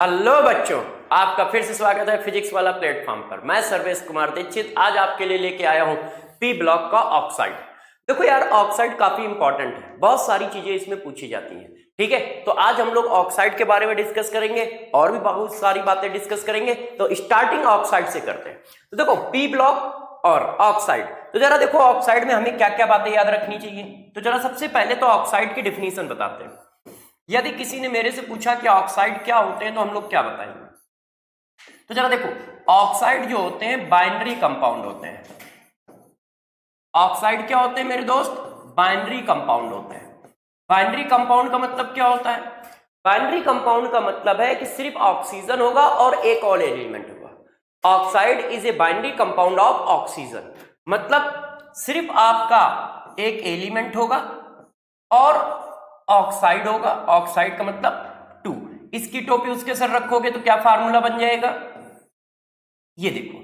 Hello बच्चों, आपका फिर से स्वागत है फिजिक्स वाला प्लेटफॉर्म पर। मैं सर्वेश कुमार दीक्षित आज आपके लिए लेके आया हूं पी ब्लॉक का ऑक्साइड। देखो यार, ऑक्साइड काफी इंपॉर्टेंट है, बहुत सारी चीजें इसमें पूछी जाती हैं। ठीक है, तो आज हम लोग ऑक्साइड के बारे में डिस्कस करेंगे और भी बहुत सारी बातें डिस्कस करेंगे। तो स्टार्टिंग ऑक्साइड से करते हैं। तो देखो, पी ब्लॉक और ऑक्साइड, तो जरा देखो ऑक्साइड में हमें क्या क्या बातें याद रखनी चाहिए। तो जरा सबसे पहले तो ऑक्साइड की डिफिनीशन बताते हैं। यदि किसी ने मेरे से पूछा कि ऑक्साइड क्या होते हैं तो हम लोग क्या बताएंगे। तो जरा देखो, ऑक्साइड जो होते हैं बाइनरी कंपाउंड होते हैं। ऑक्साइड क्या होते हैं मेरे दोस्त? बाइनरी कंपाउंड होते हैं। बाइनरी कंपाउंड का मतलब क्या होता है? बाइनरी कंपाउंड का मतलब है कि सिर्फ ऑक्सीजन होगा और एक और एलिमेंट होगा। Oxide is a binary compound of oxygen, मतलब सिर्फ आपका एक एलिमेंट होगा और ऑक्साइड होगा। ऑक्साइड का मतलब 2। इसकी टोपी उसके सर रखोगे तो क्या फार्मूला बन जाएगा, ये देखो।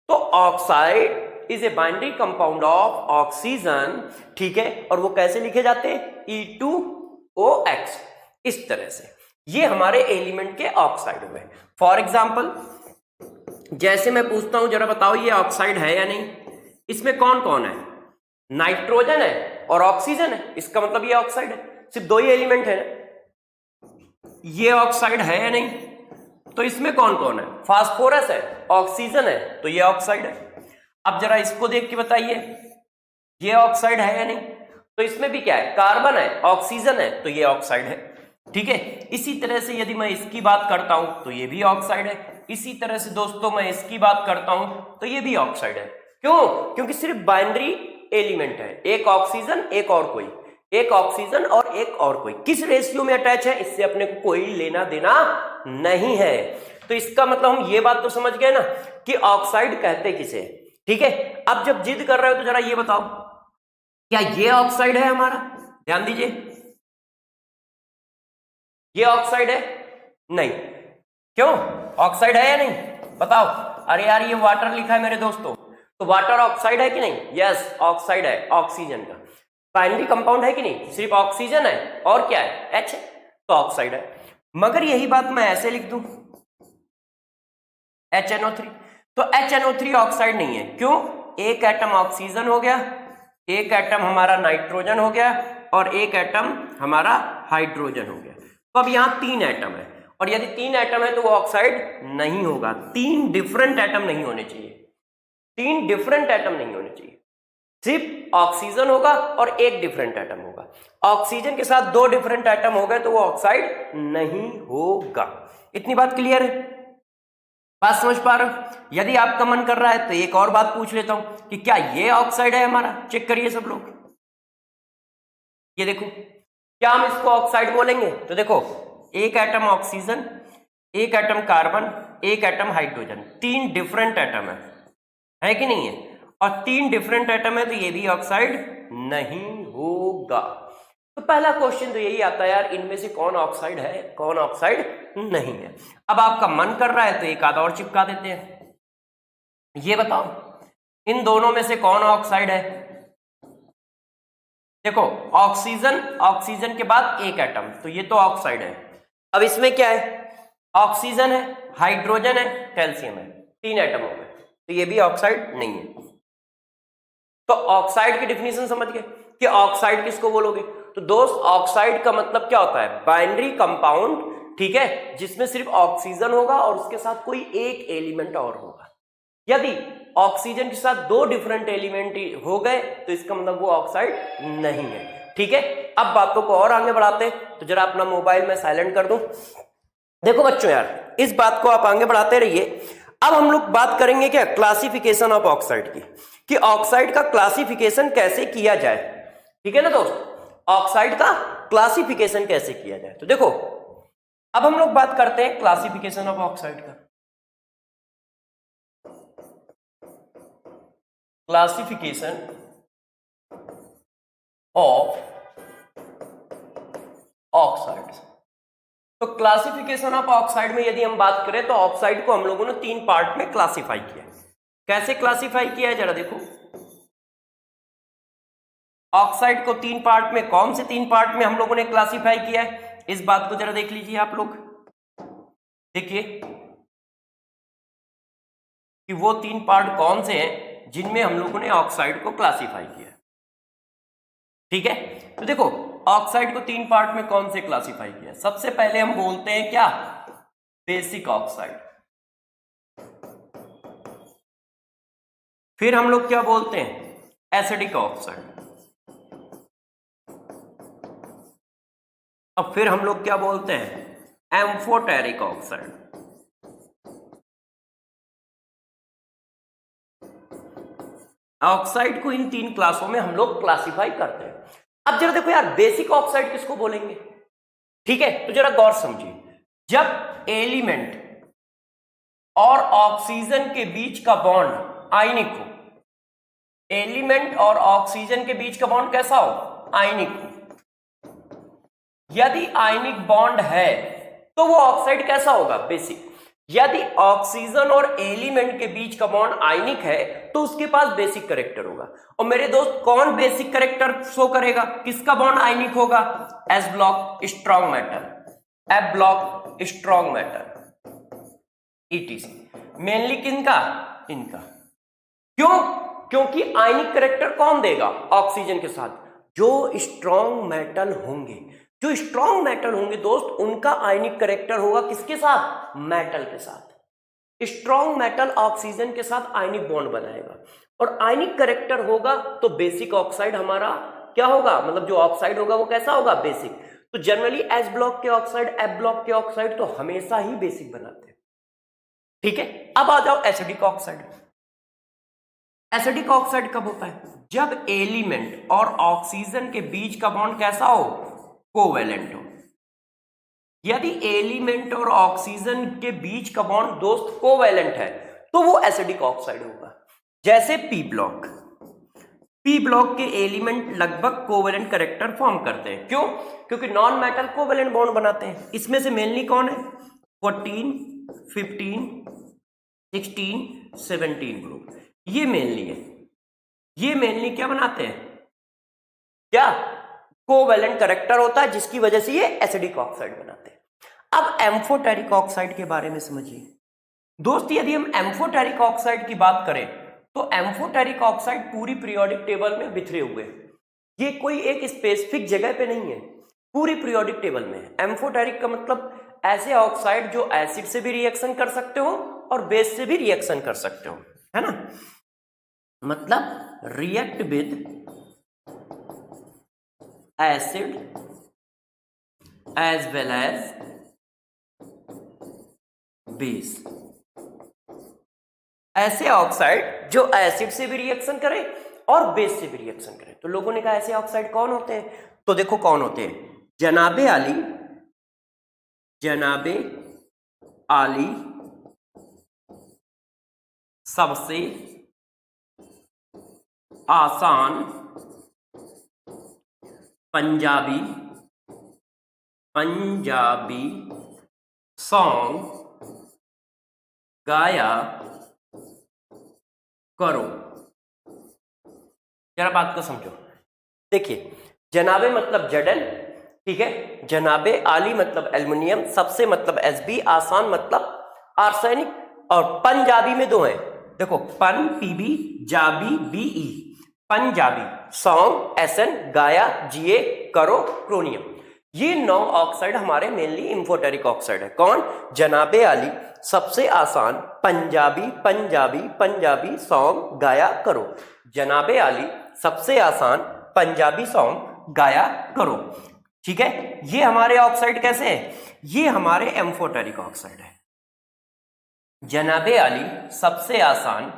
तो oxide is a binary compound of oxygen, ठीक है। और वो कैसे लिखे जाते हैं? E2OX, इस तरह से। ये हमारे एलिमेंट के ऑक्साइड हुए। फॉर एग्जाम्पल, जैसे मैं पूछता हूं जरा बताओ ये ऑक्साइड है या नहीं। इसमें कौन कौन है? नाइट्रोजन है और ऑक्सीजन है, इसका मतलब ये ऑक्साइड है। सिर्फ दो ही एलिमेंट है ना। ये ऑक्साइड है या नहीं? तो इसमें कौन कौन है? फास्फोरस है, ऑक्सीजन है, तो ये ऑक्साइड है। अब जरा इसको देख के बताइए, ये ऑक्साइड है या नहीं? तो इसमें भी क्या है? कार्बन है, ऑक्सीजन है, तो ये ऑक्साइड है। ठीक है, इसी तरह से यदि मैं इसकी बात करता हूं तो ये भी ऑक्साइड है। इसी तरह से दोस्तों मैं इसकी बात करता हूं तो ये भी ऑक्साइड है। क्यों? क्योंकि सिर्फ बाइनरी एलिमेंट है, एक ऑक्सीजन एक और कोई, एक ऑक्सीजन और एक और कोई। किस रेशियो में अटैच है इससे अपने को कोई लेना देना नहीं है। तो इसका मतलब हम ये बात तो समझ गए ना कि ऑक्साइड कहते किसे। ठीक है, अब जब जिद कर रहे हो तो जरा ये बताओ, क्या ये ऑक्साइड है हमारा? ध्यान दीजिए, ये ऑक्साइड है? नहीं। क्यों? ऑक्साइड है या नहीं बताओ? अरे यार, ये वाटर लिखा है मेरे दोस्तों, तो वाटर ऑक्साइड है कि नहीं? यस, ऑक्साइड है, ऑक्सीजन का बाइनरी कंपाउंड है कि नहीं? सिर्फ ऑक्सीजन है और क्या है? H है, तो ऑक्साइड है। मगर यही बात मैं ऐसे लिख दूं, HNO3, तो HNO3 ऑक्साइड नहीं है। क्यों? एक एटम ऑक्सीजन हो गया, एक एटम हमारा नाइट्रोजन हो गया और एक एटम हमारा हाइड्रोजन हो गया। तो अब यहां 3 एटम है, और यदि 3 एटम है तो वो ऑक्साइड नहीं होगा। 3 डिफरेंट एटम नहीं होने चाहिए, 3 डिफरेंट एटम नहीं होने चाहिए। सिर्फ ऑक्सीजन होगा और एक डिफरेंट एटम होगा। ऑक्सीजन के साथ 2 डिफरेंट एटम हो गए तो वो ऑक्साइड नहीं होगा। इतनी बात क्लियर है? बात समझ पा रहे हो? यदि आपका मन कर रहा है तो एक और बात पूछ लेता हूं कि क्या ये ऑक्साइड है हमारा। चेक करिए सब लोग, ये देखो, क्या हम इसको ऑक्साइड बोलेंगे? तो देखो, एक एटम ऑक्सीजन, एक एटम कार्बन, एक एटम हाइड्रोजन, 3 डिफरेंट एटम है कि नहीं है? और 3 डिफरेंट एटम है तो ये भी ऑक्साइड नहीं होगा। तो पहला क्वेश्चन तो यही आता है यार, इनमें से कौन ऑक्साइड है कौन ऑक्साइड नहीं है। अब आपका मन कर रहा है तो एक आधा और चिपका देते हैं। ये बताओ, इन दोनों में से कौन ऑक्साइड है? देखो, ऑक्सीजन, ऑक्सीजन के बाद एक एटम, तो ये तो ऑक्साइड है। अब इसमें क्या है? ऑक्सीजन है, हाइड्रोजन है, कैल्शियम है, 3 एटम हो गए, तो ये भी ऑक्साइड नहीं है। तो ऑक्साइड की डिफिनीशन समझ गए कि ऑक्साइड किसको बोलोगे। तो दोस्त, ऑक्साइड का मतलब क्या होता है? बाइनरी कंपाउंड, ठीक है, जिसमें सिर्फ ऑक्सीजन होगा और उसके साथ कोई एक एलिमेंट और होगा। यदि ऑक्सीजन के साथ 2 डिफरेंट एलिमेंट हो गए तो इसका मतलब वो ऑक्साइड नहीं है। ठीक है, अब बातों को और आगे बढ़ाते हैं। तो जरा अपना मोबाइल में साइलेंट कर दूं। देखो बच्चों यार, इस बात को आप आगे बढ़ाते रहिए। अब हम लोग बात करेंगे क्या? क्लासिफिकेशन ऑफ ऑक्साइड की, कि ऑक्साइड का क्लासिफिकेशन कैसे किया जाए। ठीक है ना दोस्त, ऑक्साइड का क्लासिफिकेशन कैसे किया जाए। तो देखो, अब हम लोग बात करते हैं क्लासिफिकेशन ऑफ ऑक्साइड का। Classification of oxide. तो क्लासिफिकेशन ऑफ ऑक्साइड में यदि हम बात करें तो ऑक्साइड को हम लोगों ने 3 पार्ट में क्लासिफाई किया। कैसे क्लासिफाई किया है जरा देखो, ऑक्साइड को 3 पार्ट में, कौन से 3 पार्ट में हम लोगों ने क्लासिफाई किया है, इस बात को जरा देख लीजिए आप लोग। देखिए कि वो 3 पार्ट कौन से हैं जिनमें हम लोगों ने ऑक्साइड को क्लासिफाई किया। ठीक है, तो देखो ऑक्साइड को 3 पार्ट में कौन से क्लासिफाई किया। सबसे पहले हम बोलते हैं क्या, बेसिक ऑक्साइड। फिर हम लोग क्या बोलते हैं, एसिडिक ऑक्साइड। अब फिर हम लोग क्या बोलते हैं, एम्फोटेरिक ऑक्साइड। ऑक्साइड को इन 3 क्लासों में हम लोग क्लासिफाई करते हैं। अब जरा देखो यार, बेसिक ऑक्साइड किसको बोलेंगे। ठीक है, तो जरा गौर समझिए, जब एलिमेंट और ऑक्सीजन के बीच का बॉन्ड आयनिक हो, एलिमेंट और ऑक्सीजन के बीच का बॉन्ड कैसा हो, आयनिक हो। यदि आयनिक बॉन्ड है तो वो ऑक्साइड कैसा होगा, बेसिक। यदि ऑक्सीजन और एलिमेंट के बीच का बॉन्ड आयनिक है तो उसके पास बेसिक कैरेक्टर होगा। और मेरे दोस्त, कौन बेसिक कैरेक्टर शो करेगा, किसका बॉन्ड आयनिक होगा, S block strong metal, F block strong metal, etc. Mainly किनका, इनका। क्यों, क्योंकि आयनिक कैरेक्टर कौन देगा, ऑक्सीजन के साथ। जो स्ट्रॉन्ग मेटल होंगे, जो स्ट्रॉन्ग मेटल होंगे दोस्त, उनका आयनिक कैरेक्टर होगा किसके साथ, मेटल के साथ। स्ट्रॉन्ग मेटल ऑक्सीजन के साथ आयनिक बॉन्ड बनाएगा और आयनिक कैरेक्टर होगा तो बेसिक ऑक्साइड हमारा क्या होगा, मतलब जो ऑक्साइड होगा वो कैसा होगा, बेसिक। तो जनरली एस ब्लॉक के ऑक्साइड, एफ ब्लॉक के ऑक्साइड तो हमेशा ही बेसिक बनाते हैं। ठीक है, अब आ जाओ एसिडिक ऑक्साइड। एसिडिक ऑक्साइड कब होता है, जब एलिमेंट और ऑक्सीजन के बीच का बॉन्ड कैसा हो, कोवेलेंट हो। यदि एलिमेंट और ऑक्सीजन के बीच का बॉन्ड दोस्त कोवेलेंट है तो वो एसिडिक ऑक्साइड होगा। जैसे पी ब्लॉक, पी ब्लॉक के एलिमेंट लगभग कोवेलेंट कैरेक्टर फॉर्म करते हैं। क्यों, क्योंकि नॉन मेटल कोवेलेंट बॉन्ड बनाते हैं। इसमें से मेनली कौन है, 14, 15, 16, 17 ग्रुप, ये मेनली है। ये मेनली क्या बनाते हैं, क्या, कोवेलेंट कैरेक्टर होता है, जिसकी वजह से ये एसिडिक ऑक्साइड बनाते हैं। अब एम्फोटेरिक ऑक्साइड के बारे में समझिए दोस्त। यदि हम एम्फोटेरिक ऑक्साइड की बात करें तो एम्फोटेरिक ऑक्साइड पूरी पीरियोडिक टेबल में बिखरे हुए हैं। ये कोई एक स्पेसिफिक जगह पे नहीं है, पूरी पीरियोडिक टेबल में है। एम्फोटेरिक का मतलब ऐसे ऑक्साइड जो एसिड से भी रिएक्शन कर सकते हो और बेस से भी रिएक्शन कर सकते हो, है ना। मतलब react with acid as well as base. ऐसे ऑक्साइड जो एसिड से भी रिएक्शन करे और बेस से भी रिएक्शन करे। तो लोगों ने कहा ऐसे ऑक्साइड कौन होते हैं, तो देखो कौन होते हैं, जनाबे आली, जनाबे आली सबसे आसान पंजाबी सॉन्ग गाया करो। जरा बात को समझो। देखिए, जनाबे मतलब जडन, ठीक है, जनाबे आली मतलब एल्युमिनियम, सबसे मतलब एसबी, आसान मतलब आर्सेनिक, और पंजाबी में 2 हैं। देखो, पन पीबी, जाबी बीई, पंजाबी, सॉन्ग एसएन, गाया जीए, करो क्रोनियम। ये 9 ऑक्साइड हमारे मेनली एम्फोटेरिक ऑक्साइड है। कौन, जनाबे आली सबसे आसान पंजाबी सॉन्ग गाया करो। जनाबे आली सबसे आसान पंजाबी सॉन्ग गाया करो। ठीक है, ये हमारे ऑक्साइड कैसे हैं, ये हमारे एम्फोटेरिक ऑक्साइड है। जनाबे आली सबसे आसान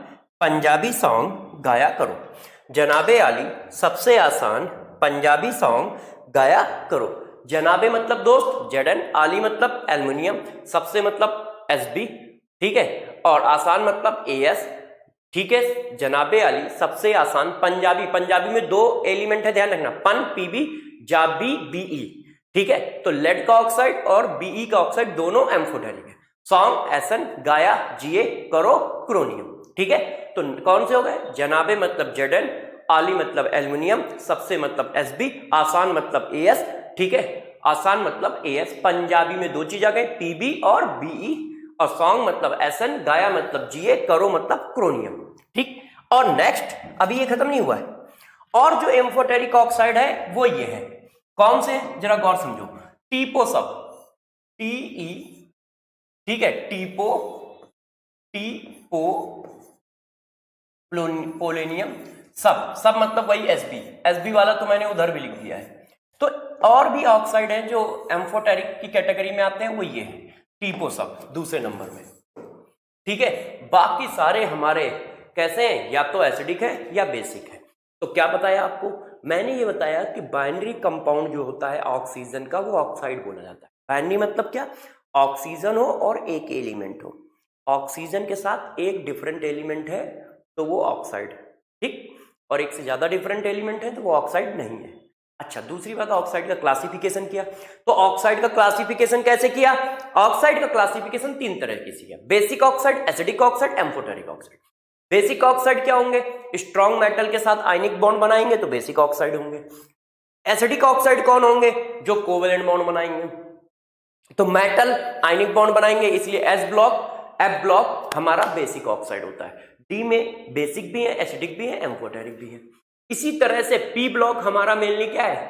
पंजाबी सॉन्ग गाया करो। जनाबे आली सबसे आसान पंजाबी सॉन्ग गाया करो। जनाबे मतलब दोस्त जडन, आली मतलब एल्युमिनियम, सबसे मतलब एसबी, ठीक है, और आसान मतलब एएस। ठीक है, जनाबे आली सबसे आसान पंजाबी, पंजाबी में 2 एलिमेंट है, ध्यान रखना, पन पीबी, जाबी बीई। ठीक है, तो लेड का ऑक्साइड और बीई का ऑक्साइड दोनों एम्फोटेरिक है। सॉन्ग एसन, गाया जीए, करो क्रोनियम। ठीक है, तो कौन से हो गए, जनाबे मतलब जडन, आली मतलब एल्युमिनियम, सबसे मतलब एसबी, आसान मतलब एएस। ठीक है, आसान मतलब एएस, पंजाबी में 2 चीज आ गई, पीबी और बीई और सॉन्ग मतलब एसन, गाया मतलब जिए, करो मतलब क्रोनियम। ठीक, और नेक्स्ट अभी ये खत्म नहीं हुआ है, और जो एम्फोटेरिक ऑक्साइड है वो ये है, कौन से, जरा गौर समझो, टीपो सब, टीई, ठीक है, टीपो, टीपो पोलेनियम सब मतलब वही एसबी वाला तो मैंने उधर भी लिख दिया है। तो और भी ऑक्साइड है जो एम्फोटेरिक की कैटेगरी में आते हैं, वो ये है टीपो सब दूसरे नंबर में। ठीक है, बाकी सारे हमारे कैसे हैं, या तो एसिडिक है या बेसिक है। तो क्या बताया आपको, मैंने ये बताया कि बाइनरी कंपाउंड जो होता है ऑक्सीजन का, वो ऑक्साइड बोला जाता है। बाइनरी मतलब क्या, ऑक्सीजन हो और एक एलिमेंट हो, ऑक्सीजन के साथ एक डिफरेंट एलिमेंट है तो वो ऑक्साइड है। ठीक, और एक से ज्यादा डिफरेंट एलिमेंट है तो वो ऑक्साइड नहीं है। अच्छा, दूसरी बात, ऑक्साइड का क्लासिफिकेशन किया, तो ऑक्साइड का क्लासिफिकेशन कैसे किया, ऑक्साइड का क्लासिफिकेशन तीन तरह की किया, basic oxide, acidic oxide, amphoteric oxide. Basic oxide क्या होंगे, स्ट्रॉन्ग मेटल के साथ आयनिक बॉन्ड बनाएंगे तो बेसिक ऑक्साइड होंगे। एसिडिक ऑक्साइड कौन होंगे, जो कोवेलेंट बॉन्ड बनाएंगे, तो मेटल आयनिक बॉन्ड बनाएंगे, इसलिए एस ब्लॉक, एफ ब्लॉक हमारा बेसिक ऑक्साइड होता है। डी में बेसिक भी है, एसिडिक भी है, एम्फोटेरिक भी है। इसी तरह से पी ब्लॉक हमारा मेनली क्या है,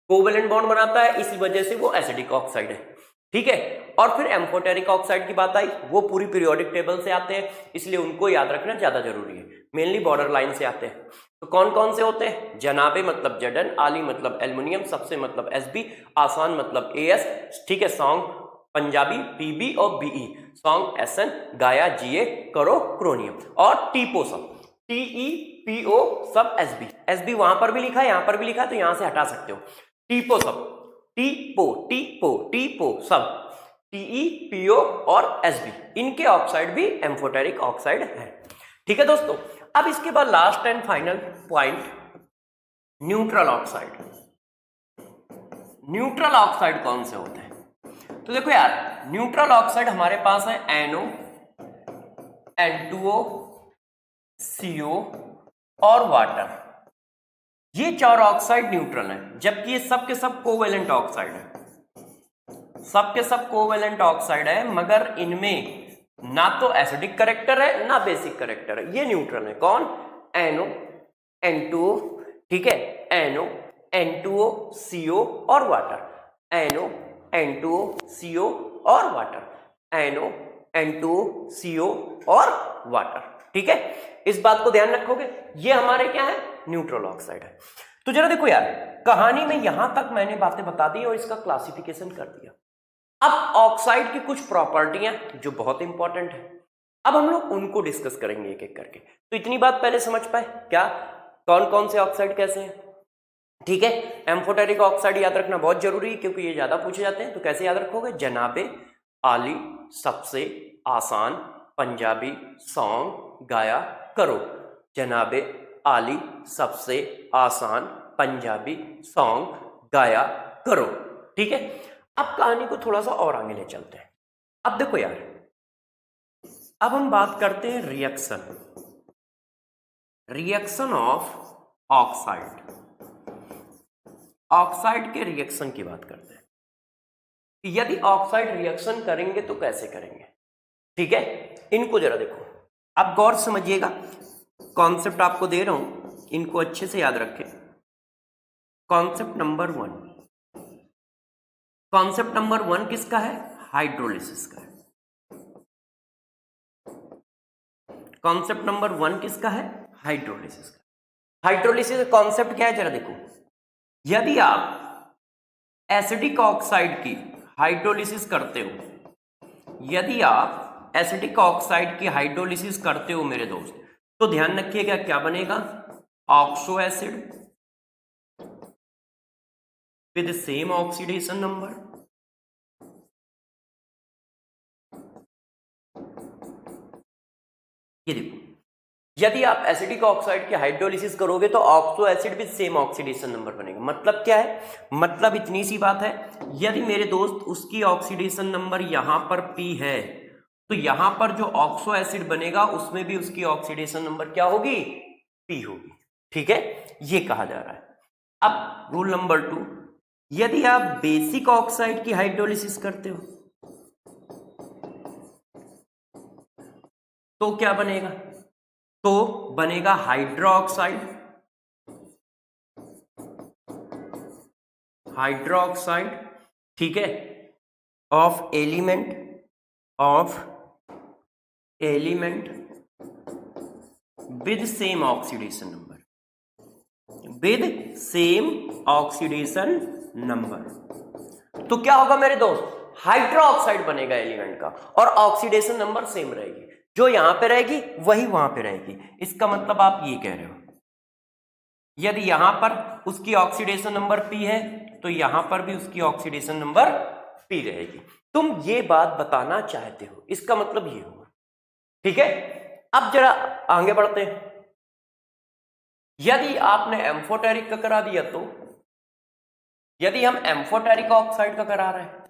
कोवेलेंट बॉन्ड बनाता है, इसी वजह से वो एसिडिक ऑक्साइड है। ठीक है, और फिर एम्फोटेरिक ऑक्साइड की बात आई, वो पूरी पीरियोडिक टेबल से आते हैं, इसलिए उनको याद रखना ज्यादा जरूरी है, मेनली बॉर्डर लाइन से आते हैं। तो कौन कौन से होते हैं, जनाबे मतलब जडन, आली मतलब एल्युमिनियम, सबसे मतलब एसबी, आसान मतलब एएस, ठीक है, सॉन्ग पंजाबी पीबी और बीई, सॉन्ग एसएन, गाया जीए, करो क्रोनियम, और टीपो सब टीई पीओ सब एसबी, एसबी वहां पर भी लिखा है, यहां पर भी लिखा है, तो यहां से हटा सकते हो, टीपो सब, टीपो सब, टीई पीओ और एसबी, इनके ऑक्साइड भी एम्फोटेरिक ऑक्साइड है। ठीक है दोस्तों, अब इसके बाद last and final point, neutral oxide. Neutral oxide कौन से होते हैं, तो देखो यार, न्यूट्रल ऑक्साइड हमारे पास है NO, N2O, CO और वाटर, ये चार ऑक्साइड न्यूट्रल हैं, जबकि ये सब के सब कोवेलेंट ऑक्साइड है, सब के सब कोवेलेंट ऑक्साइड है, मगर इनमें ना तो एसिडिक कैरेक्टर है ना बेसिक कैरेक्टर है, ये न्यूट्रल है। कौन, NO, N2O, ठीक है, NO, N2O, CO और वाटर, NO, N2O, CO और वाटर, NO, N2O, CO और वाटर। ठीक है, इस बात को ध्यान रखोगे, ये हमारे क्या है, न्यूट्रल ऑक्साइड है। तो जरा देखो यार, कहानी में यहां तक मैंने बातें बता दी और इसका क्लासिफिकेशन कर दिया। अब ऑक्साइड की कुछ प्रॉपर्टियां जो बहुत इंपॉर्टेंट है, अब हम लोग उनको डिस्कस करेंगे एक एक करके। तो इतनी बात पहले समझ पाए क्या, कौन कौन से ऑक्साइड कैसे हैं। ठीक है, एम्फोटेरिक ऑक्साइड याद रखना बहुत जरूरी है, क्योंकि ये ज्यादा पूछे जाते हैं। तो कैसे याद रखोगे, जनाबे आली, सबसे आसान, पंजाबी, सॉन्ग, गाया, करो, जनाबे आली, सबसे आसान, पंजाबी, सॉन्ग, गाया, करो। ठीक है, अब कहानी को थोड़ा सा और आगे ले चलते हैं। अब देखो यार, अब हम बात करते हैं रिएक्शन ऑफ ऑक्साइड, ऑक्साइड के रिएक्शन की बात करते हैं। यदि ऑक्साइड रिएक्शन करेंगे तो कैसे करेंगे, ठीक है, इनको जरा देखो, आप गौर समझिएगा, कॉन्सेप्ट आपको दे रहा हूं, इनको अच्छे से याद रखें। कॉन्सेप्ट नंबर 1, कॉन्सेप्ट नंबर 1 किसका है, हाइड्रोलिसिस का है। कॉन्सेप्ट नंबर 1 किसका है, हाइड्रोलिसिस का। हाइड्रोलिसिस का कॉन्सेप्ट क्या है, जरा देखो, यदि आप एसिडिक ऑक्साइड की हाइड्रोलिसिस करते हो, यदि आप एसिडिक ऑक्साइड की हाइड्रोलिसिस करते हो मेरे दोस्त, तो ध्यान रखिएगा क्या बनेगा, oxo acid with same oxidation number, ये देखो, यदि आप एसिडिक ऑक्साइड की हाइड्रोलिसिस करोगे तो oxo acid with same oxidation number बनेगा। मतलब क्या है, मतलब इतनी सी बात है, यदि मेरे दोस्त उसकी ऑक्सीडेशन नंबर यहां पर P है, तो यहां पर जो ऑक्सो एसिड बनेगा उसमें भी उसकी ऑक्सीडेशन नंबर क्या होगी, P होगी। ठीक है, ये कहा जा रहा है। अब रूल नंबर 2, यदि आप बेसिक ऑक्साइड की हाइड्रोलिसिस करते हो, तो क्या बनेगा, तो बनेगा हाइड्रोक्साइड, हाइड्रोक्साइड, ठीक है, of element with same oxidation number, with same oxidation number. तो क्या होगा मेरे दोस्त, हाइड्रोक्साइड बनेगा एलिमेंट का और ऑक्सीडेशन नंबर सेम रहेगी, जो यहां पे रहेगी वही वहां पे रहेगी। इसका मतलब आप ये कह रहे हो यदि यहां पर उसकी ऑक्सीडेशन नंबर P है तो यहां पर भी उसकी ऑक्सीडेशन नंबर P रहेगी। तुम ये बात बताना चाहते हो, इसका मतलब ये होगा, ठीक है। अब जरा आगे बढ़ते हैं। यदि आपने एम्फोटेरिक का करा दिया तो, यदि हम एम्फोटेरिक ऑक्साइड का करा रहे हैं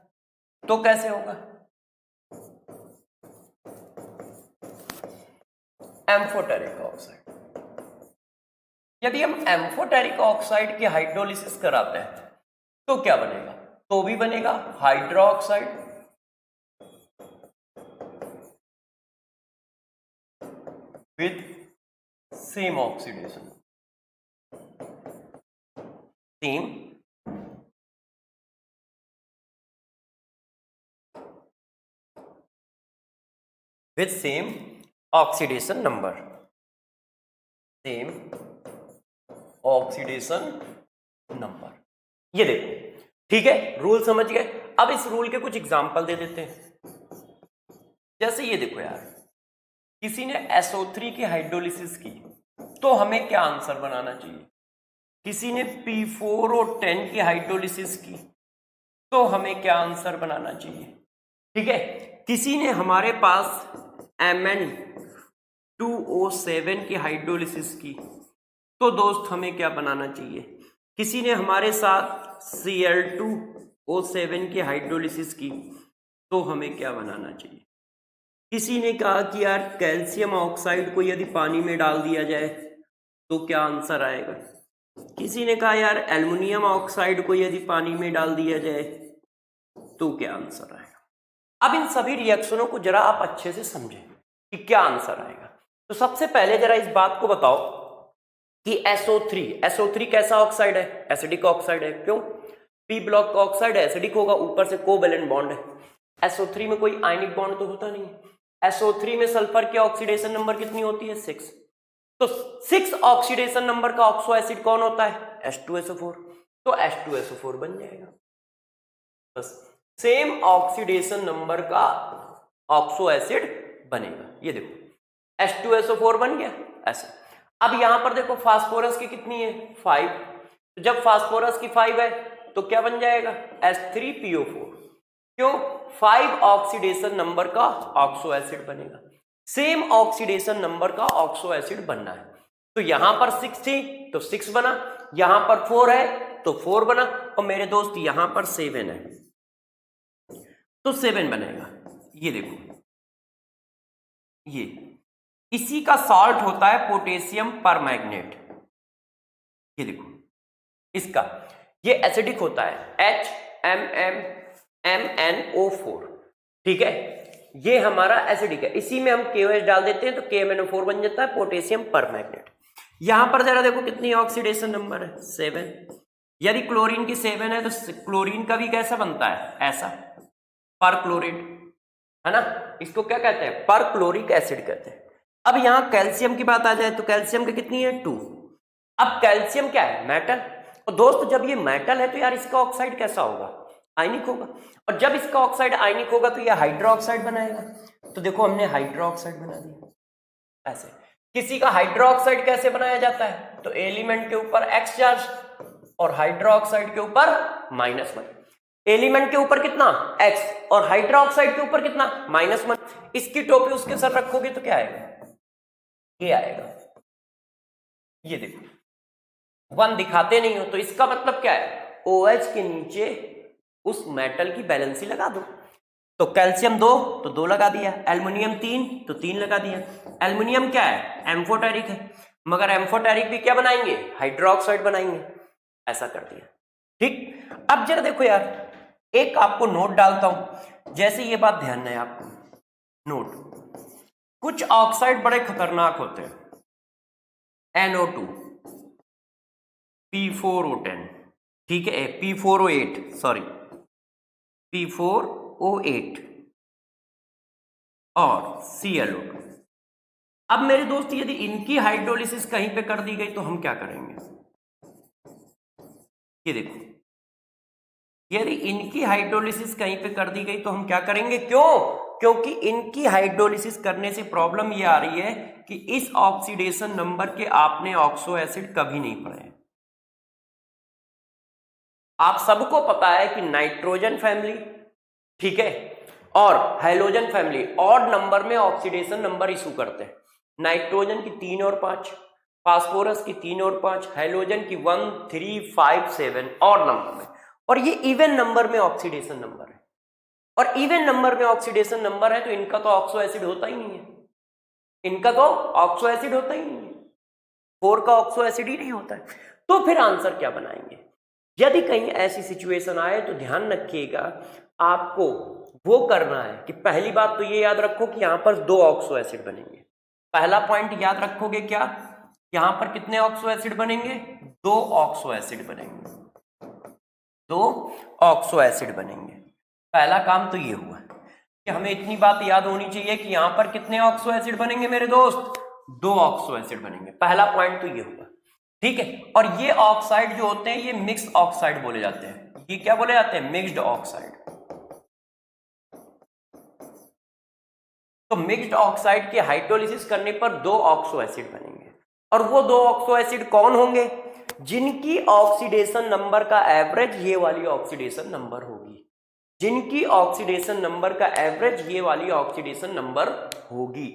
तो कैसे होगा, एम्फोटेरिक ऑक्साइड, यदि हम एम्फोटेरिक ऑक्साइड की हाइड्रोलिसिस कराते हैं तो क्या बनेगा, तो भी बनेगा hydroxide with same oxidation, same with same oxidation number, same oxidation number. ये देखो, ठीक है, रूल समझ गए। अब इस रूल के कुछ एग्जांपल दे देते हैं। जैसे ये देखो यार, किसी ने SO3 की हाइड्रोलिसिस की तो हमें क्या आंसर बनाना चाहिए, किसी ने P4O10 की हाइड्रोलिसिस की तो हमें क्या आंसर बनाना चाहिए, ठीक है। किसी ने हमारे पास Mn2O7 की हाइड्रोलिसिस की तो दोस्त हमें क्या बनाना चाहिए, किसी ने हमारे साथ Cl2O7 की हाइड्रोलिसिस की तो हमें क्या बनाना चाहिए। किसी ने कहा कि यार कैल्शियम ऑक्साइड को यदि पानी में डाल दिया जाए तो क्या आंसर आएगा। किसी ने कहा यार एल्युमिनियम ऑक्साइड को यदि पानी में डाल दिया जाए तो क्या आंसर आएगा। अब इन सभी रिएक्शनों को जरा आप अच्छे से समझें कि क्या आंसर आएगा। तो सबसे पहले जरा इस बात को बताओ कि SO3 कैसा ऑक्साइड है, एसिडिक ऑक्साइड है। क्यों, P ब्लॉक का ऑक्साइड है, एसिडिक होगा, ऊपर से कोवेलेंट बॉन्ड है। SO3 में कोई आयनिक बॉन्ड तो होता नहीं है। SO3 में सल्फर की ऑक्सीडेशन नंबर कितनी होती है, 6। तो 6 ऑक्सीडेशन नंबर का ऑक्सो एसिड कौन होता है, H2SO4। तो H2SO4 बन जाएगा। बस सेम ऑक्सीडेशन नंबर का ऑक्सो एसिड बनेगा। ये देखो H2SO4 बन गया ऐसे। अब यहां पर देखो फास्फोरस की कितनी है, 5। तो जब फास्फोरस की 5 है तो क्या बन जाएगा, H3PO4। क्यों, 5 ऑक्सीडेशन नंबर का ऑक्सो एसिड बनेगा। सेम ऑक्सीडेशन नंबर का ऑक्सो एसिड बनना है। तो यहां पर 6 थी तो 6 बना, यहां पर 4 है तो 4 बना, और मेरे दोस्त यहां पर 7 है तो 7 बनेगा। ये देखो, ये इसी का सॉल्ट होता है पोटेशियम परमैंगनेट। ये देखो इसका, ये एसिडिक होता है HMMNO4, ठीक है, ये हमारा एसिडिक है। इसी में हम KOH डाल देते हैं तो KMNO4 बन जाता है पोटेशियम परमैंगनेट। यहां पर जरा देखो कितनी ऑक्सीडेशन नंबर है, 7। यदि क्लोरीन की 7 है तो क्लोरीन का भी कैसा बनता है, ऐसा, परक्लोरेट, है ना। इसको क्या कहते हैं, परक्लोरिक एसिड कहते हैं। अब यहां कैल्शियम की बात आ जाए तो कैल्शियम की कितनी है, 2। अब कैल्शियम क्या है, मेटल। और दोस्त जब ये मेटल है तो यार इसका ऑक्साइड कैसा होगा, आयनिक होगा। और जब इसका ऑक्साइड आयनिक होगा तो ये हाइड्रोक्साइड बनाएगा। तो देखो हमने हाइड्रोक्साइड बना दिया ऐसे। किसी का हाइड्रोक्साइड कैसे बनाया जाता है, तो एलिमेंट के ऊपर X चार्ज और हाइड्रोक्साइड के ऊपर -1। एलिमेंट के ऊपर कितना, X, और हाइड्रोक्साइड के ऊपर कितना, -1। इसकी टोपी उसके सर रखोगे तो क्या आएगा, ये आएगा। ये देखो 1 दिखाते नहीं हो तो इसका मतलब क्या है, OH के नीचे उस मेटल की बैलेंसी लगा दो। तो कैल्शियम 2 तो 2 लगा दिया, एल्युमिनियम 3 तो 3 लगा दिया। एल्युमिनियम क्या है, एम्फोटेरिक है, मगर एम्फोटेरिक भी क्या बनाएंगे, हाइड्रोक्साइड बनाएंगे, ऐसा कर दिया। ठीक, अब जरा देखो यार, एक आपको नोट डालता हूं, जैसे ये बात ध्यान है आपको, नोट, कुछ ऑक्साइड बड़े खतरनाक होते हैं, NO2, P4O10, ठीक है, P4O8, सॉरी P4O8 और ClO2। अब मेरे दोस्त यदि इनकी हाइड्रोलिसिस कहीं पे कर दी गई तो हम क्या करेंगे? ये देखो, यदि इनकी हाइड्रोलिसिस कहीं पे कर दी गई तो हम क्या करेंगे? क्योंकि इनकी हाइड्रोलिसिस करने से प्रॉब्लम ये आ रही है कि इस ऑक्सीडेशन नंबर के आपने ऑक्सो एसिड कभी नहीं पढ़े। आप सबको पता है कि नाइट्रोजन फैमिली, ठीक है, और हाइड्रोजन फैमिली ऑड नंबर में ऑक्सीडेशन नंबर इशू करते हैं। नाइट्रोजन की 3 और 5, फास्फोरस की 3 और 5, हाइड्रोजन की 1, 3, 5, 7 ऑड नंबर में, और ये इवन नंबर में ऑक्सीडेशन नंबर है। और इवन नंबर में ऑक्सीडेशन नंबर है तो इनका तो ऑक्सो एसिड होता ही नहीं है, इनका तो ऑक्सो एसिड होता ही नहीं है, 4 का ऑक्सो एसिड ही नहीं होता है। तो फिर आंसर क्या बनाएंगे? यदि कहीं ऐसी सिचुएशन आए तो ध्यान रखिएगा, आपको वो करना है कि पहली बात तो ये याद रखो कि यहां पर 2 ऑक्सो एसिड बनेंगे। पहला पॉइंट याद रखोगे क्या? यहां पर कितने ऑक्सो एसिड बनेंगे? 2 ऑक्सो एसिड बनेंगे, 2 ऑक्सो एसिड बनेंगे। पहला काम तो ये हुआ कि हमें इतनी बात याद होनी चाहिए कि यहां पर कितने ऑक्सो एसिड बनेंगे मेरे दोस्त? 2 ऑक्सो एसिड बनेंगे। पहला पॉइंट तो ये हुआ, ठीक है। और ये ऑक्साइड जो होते हैं ये मिक्स ऑक्साइड बोले जाते हैं। ये क्या बोले जाते हैं? Mixed oxide. तो मिक्स्ड ऑक्साइड की हाइड्रोलिसिस करने पर 2 ऑक्सो एसिड बनेंगे, और वो 2 ऑक्सो एसिड कौन होंगे? जिनकी ऑक्सीडेशन नंबर का एवरेज ये वाली ऑक्सीडेशन नंबर होगी, जिनकी ऑक्सीडेशन नंबर का एवरेज ये वाली ऑक्सीडेशन नंबर होगी,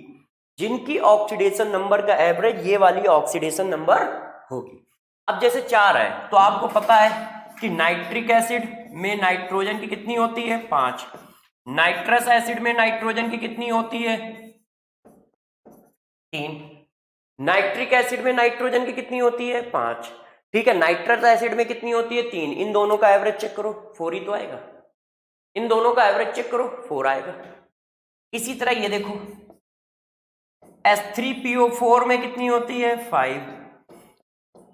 जिनकी ऑक्सीडेशन नंबर का एवरेज ये वाली ऑक्सीडेशन नंबर होगी। अब जैसे 4 है तो आपको पता है कि नाइट्रिक एसिड में नाइट्रोजन की कितनी होती है? 5। नाइट्रस एसिड में नाइट्रोजन की कितनी होती है? 3। नाइट्रिक एसिड में नाइट्रोजन की कितनी होती है? 5। ठीक है, नाइट्रस एसिड में कितनी होती है? 3। इन दोनों का एवरेज चेक करो, 4 ही तो आएगा। इन दोनों का एवरेज चेक करो, 4 आएगा। इसी तरह ये देखो, S3PO4 में कितनी होती है? 5।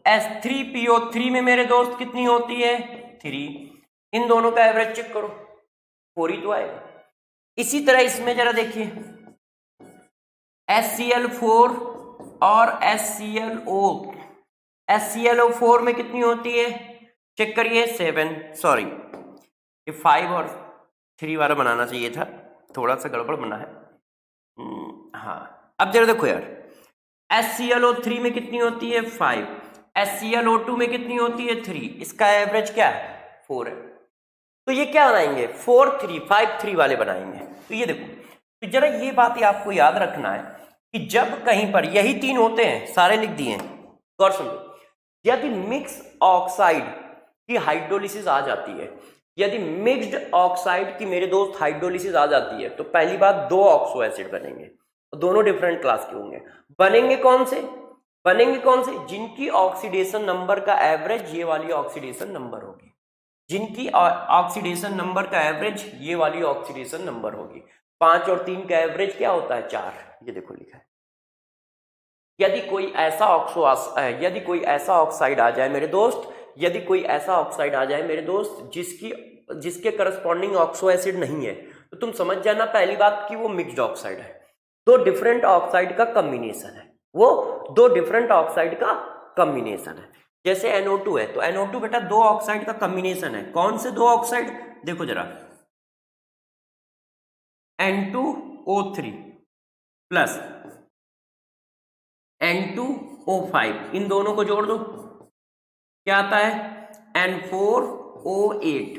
S3PO3 में मेरे दोस्त कितनी होती है? 3। इन दोनों का एवरेज चेक करो, 4 ही तो आएगा। इसी तरह इसमें जरा देखिए, HCl4 और HClO4 में कितनी होती है? चेक करिए, 7। सॉरी, ये 5 और 3 वाला बनाना चाहिए था, थोड़ा सा गड़बड़ बना है। हाँ, अब जरा देखो यार, HClO3 में कितनी होती है? 5। HClO2 में कितनी होती है? 3। इसका एवरेज क्या है? 4 है। तो ये क्या बनाएंगे? 4, 3, 5, 3 वाले बनाएंगे। तो ये देखो, तो जरा ये बात आपको याद रखना है कि जब कहीं पर यही 3 होते हैं, सारे लिख दिए हैं, गौर समझो, यदि मिक्स ऑक्साइड की हाइड्रोलिसिस आ जाती है, यदि मिक्स्ड ऑक्साइड की मेरे दोस्त हाइड्रोलिसिस आ जाती है, तो पहली बात 2 ऑक्सो एसिड बनेंगे, दोनों डिफरेंट क्लास के होंगे। बनेंगे कौन से? जिनकी ऑक्सीडेशन नंबर का एवरेज ये वाली ऑक्सीडेशन नंबर होगी, जिनकी ऑक्सीडेशन नंबर का एवरेज ये वाली ऑक्सीडेशन नंबर होगी। 5 और 3 का एवरेज क्या होता है? 4। ये देखो लिखा है। यदि कोई ऐसा ऑक्साइड आ जाए मेरे दोस्त, यदि कोई ऐसा ऑक्साइड आ जाए मेरे दोस्त जिसके करस्पॉन्डिंग ऑक्सो एसिड नहीं है, तो तुम समझ जाना पहली बात कि वो मिक्स्ड ऑक्साइड है, 2 डिफरेंट ऑक्साइड का कॉम्बिनेशन है, वो 2 डिफरेंट ऑक्साइड का कॉम्बिनेशन है। जैसे NO2 है तो NO2 बेटा 2 ऑक्साइड का कॉम्बिनेशन है। कौन से 2 ऑक्साइड? देखो जरा, N2O3 प्लस N2O5, इन दोनों को जोड़ दो, क्या आता है? N4O8।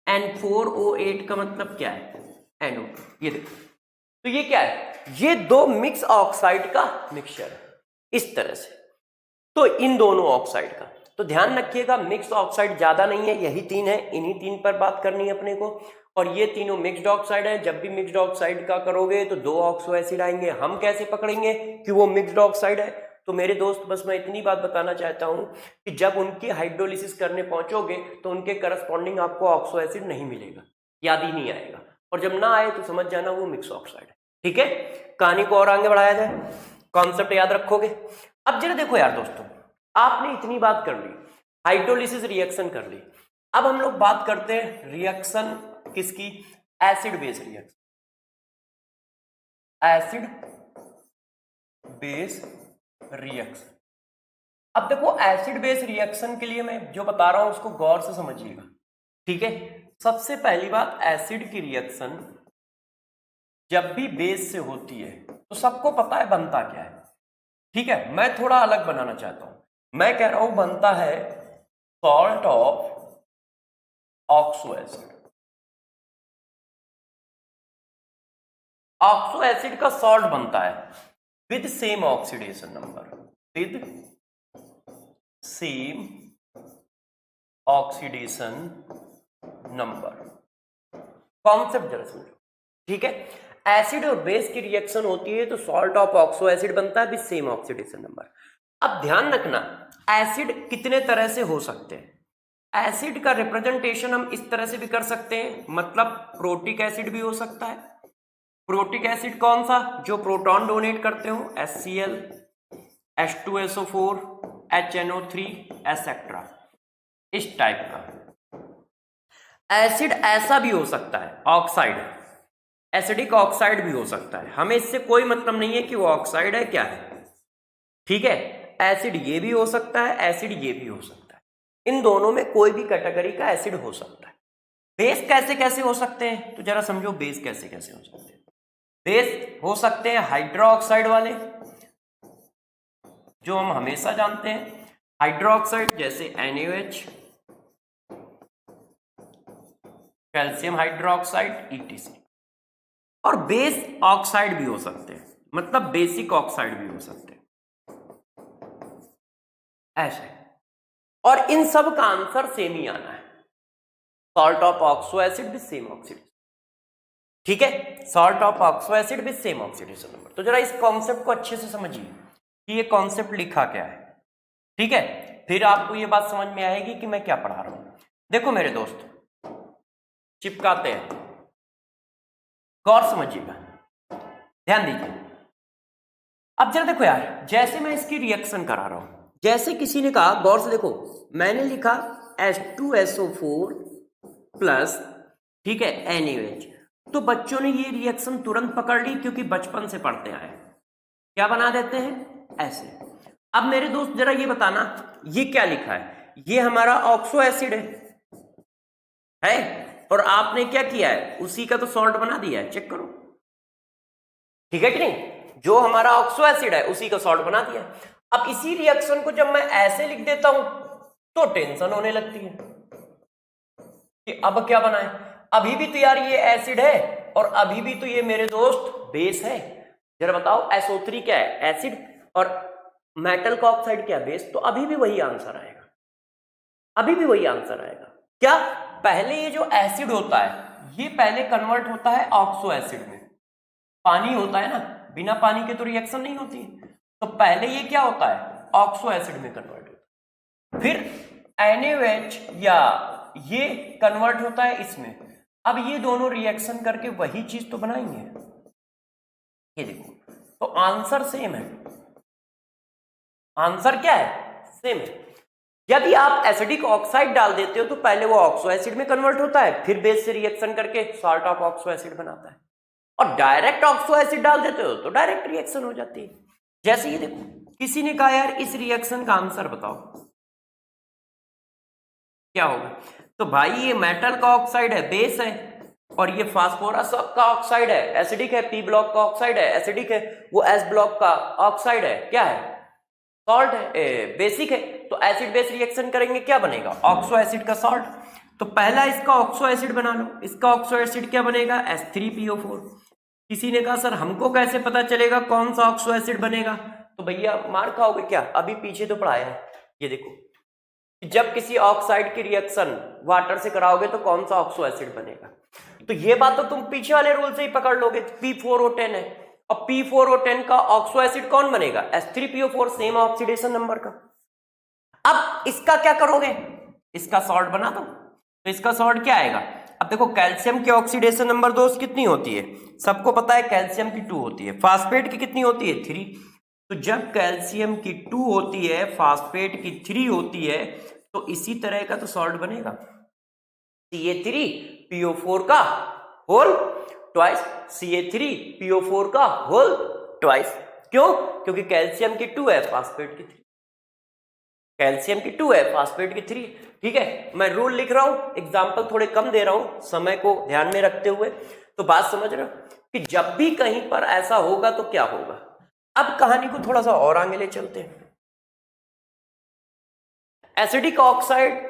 N4O8 का मतलब क्या है? NO2। ये देखो, तो ये क्या है? ये 2 मिक्स ऑक्साइड का मिक्सचर है, इस तरह से। तो इन दोनों ऑक्साइड का तो ध्यान रखिएगा, मिक्स ऑक्साइड ज्यादा नहीं है, यही 3 है, इन्हीं 3 पर बात करनी है अपने को। और ये तीनों मिक्स्ड ऑक्साइड है। जब भी मिक्स्ड ऑक्साइड का करोगे तो 2 ऑक्सो एसिड आएंगे। हम कैसे पकड़ेंगे कि वो मिक्स्ड ऑक्साइड है? तो मेरे दोस्त बस मैं इतनी बात बताना चाहता हूं कि जब उनकी हाइड्रोलिसिस करने पहुंचोगे तो उनके करस्पॉन्डिंग आपको ऑक्सो एसिड नहीं मिलेगा, याद ही नहीं आएगा। और जब ना आए तो समझ जाना वो मिक्स ऑक्साइड है। ठीक है, कहानी को और आगे बढ़ाया जाए, कॉन्सेप्ट याद रखोगे। अब जरा देखो यार दोस्तों, आपने इतनी बात कर ली, हाइड्रोलिसिस रिएक्शन कर ली, अब हम लोग बात करते हैं रिएक्शन किसकी, acid base reaction, acid base reaction. अब देखो एसिड बेस रिएक्शन के लिए मैं जो बता रहा हूं उसको गौर से समझिएगा, ठीक है। सबसे पहली बात, एसिड की रिएक्शन जब भी बेस से होती है तो सबको पता है बनता क्या है, ठीक है। मैं थोड़ा अलग बनाना चाहता हूं, मैं कह रहा हूं बनता है salt of oxo acid. Oxo acid का सॉल्ट बनता है with same oxidation number, with same oxidation number. Concept जरा समझो, ठीक है। एसिड और बेस की रिएक्शन होती है तो सॉल्ट ऑफ ऑक्सो एसिड बनता है विद सेम ऑक्सीडेशन नंबर। अब ध्यान रखना, एसिड कितने तरह से हो सकते हैं। एसिड का रिप्रेजेंटेशन हम इस तरह से भी कर सकते हैं, मतलब प्रोटिक एसिड भी हो सकता है। प्रोटिक एसिड कौन सा, जो प्रोटॉन डोनेट करते हो, HCl, H2SO4, HNO3 एसेट्रा, इस टाइप का। एसिड ऐसा भी हो सकता है ऑक्साइड, एसिडिक ऑक्साइड भी हो सकता है, हमें इससे कोई मतलब नहीं है कि वो ऑक्साइड है क्या है, ठीक है। एसिड ये भी हो सकता है, एसिड ये भी हो सकता है, इन दोनों में कोई भी कैटेगरी का एसिड हो सकता है। बेस कैसे कैसे हो सकते हैं, तो जरा समझो बेस कैसे कैसे हो सकते हैं। बेस हो सकते हैं हाइड्रोक्साइड वाले, जो हम हमेशा जानते हैं, हाइड्रोक्साइड जैसे NaOH, कैल्शियम हाइड्रोक्साइड ETC। और बेस ऑक्साइड भी हो सकते हैं, मतलब बेसिक ऑक्साइड भी हो सकते हैं, ऐसे। और इन सब का आंसर सेम ही आना है, salt of oxo acid with same oxidation, ठीक है। Salt of oxo acid with same oxidation number. तो जरा इस कॉन्सेप्ट को अच्छे से समझिए कि ये कॉन्सेप्ट लिखा क्या है, ठीक है। फिर आपको ये बात समझ में आएगी कि मैं क्या पढ़ा रहा हूं। देखो मेरे दोस्त, चिपकाते हैं, गौर समझिएगा, ध्यान दीजिए। अब जरा देखो यार, जैसे मैं इसकी रिएक्शन करा रहा हूं, जैसे किसी ने कहा, गौर से देखो, मैंने लिखा H2SO4 प्लस, ठीक है, NaOH, तो बच्चों ने ये रिएक्शन तुरंत पकड़ ली क्योंकि बचपन से पढ़ते आए। क्या बना देते हैं, ऐसे। अब मेरे दोस्त जरा ये बताना, ये क्या लिखा है, ये हमारा ऑक्सो एसिड है और आपने क्या किया है, उसी का तो सॉल्ट बना दिया है, चेक करो, ठीक है कि नहीं। जो हमारा ऑक्सो एसिड है उसी का सॉल्ट बना दिया। अब इसी रिएक्शन को जब मैं ऐसे लिख देता हूं तो टेंशन होने लगती है कि अब क्या बनाए, अभी भी तो यार ये एसिड है और अभी भी तो ये मेरे दोस्त बेस है। जरा बताओ, SO3 क्या है, एसिड, और मेटल का ऑक्साइड क्या है, बेस। तो अभी भी वही आंसर आएगा, अभी भी वही आंसर आएगा। क्या, पहले ये जो एसिड होता है ये पहले कन्वर्ट होता है ऑक्सो एसिड में, पानी होता है ना, बिना पानी के तो रिएक्शन नहीं होती, तो पहले ये क्या होता है, ऑक्सो एसिड में कन्वर्ट होता है, फिर NaOH या ये कन्वर्ट होता है इसमें। अब ये दोनों रिएक्शन करके वही चीज तो बनाएंगे, ये देखो, तो आंसर सेम है, आंसर क्या है, सेम है। यदि आप एसिडिक ऑक्साइड डाल देते हो तो पहले वो ऑक्सो एसिड में कन्वर्ट होता है, फिर बेस से रिएक्शन करके सॉल्ट ऑफ ऑक्सो एसिड बनाता है, और डायरेक्ट ऑक्सो एसिड डाल देते हो तो डायरेक्ट रिएक्शन हो जाती है। जैसे ये देखो, किसी ने कहा यार इस रिएक्शन का आंसर बताओ क्या होगा, तो भाई ये मेटल का ऑक्साइड है, बेस है, और ये फास्फोरस का ऑक्साइड है, एसिडिक है, P ब्लॉक का ऑक्साइड है, एसिडिक है, वो S ब्लॉक का ऑक्साइड है, क्या है, सॉल्ट है, बेसिक है। तो एसिड बेस रिएक्शन करेंगे, क्या बनेगा, ऑक्सो एसिड का सॉल्ट। तो पहला इसका ऑक्सो एसिड बना लो, इसका ऑक्सो एसिड क्या बनेगा, H3PO4। किसी ने कहा सर हमको कैसे पता चलेगा कौन सा ऑक्सो एसिड बनेगा, तो भैया मार खाओगे क्या, अभी पीछे तो पढ़ाया है, ये देखो, जब किसी ऑक्साइड की रिएक्शन वाटर से कराओगे तो कौन सा ऑक्सो एसिड बनेगा, तो ये बात तो तुम पीछे वाले रूल से ही पकड़ लोगे, P4O10 है, और P4O10 का ऑक्सो एसिड कौन बनेगा, H3PO4, सेम ऑक्सीडेशन नंबर का। अब इसका क्या करोगे, इसका सॉल्ट बना दो, तो इसका सॉल्ट क्या आएगा, अब देखो कैल्शियम की ऑक्सीडेशन नंबर दोस्त कितनी होती है, सबको पता है कैल्शियम की 2 होती है, फास्फेट की कितनी होती है 3। तो जब कैल्शियम की 2 होती है, फास्फेट की 3 होती है, तो इसी तरह का तो सॉल्ट बनेगा CA3PO4 का होल ट्वाइस, CA3PO4 का होल ट्वाइस। क्यों? क्योंकि कैल्शियम की 2 है, फास्फेट की 3, कैल्शियम की 2 है, फास्फेट की 3। ठीक है, मैं रूल लिख रहा हूं, एग्जाम्पल थोड़े कम दे रहा हूं समय को ध्यान में रखते हुए, तो बात समझ रहे हो कि जब भी कहीं पर ऐसा होगा तो क्या होगा। अब कहानी को थोड़ा सा और आगे ले चलते हैं। एसिडिक ऑक्साइड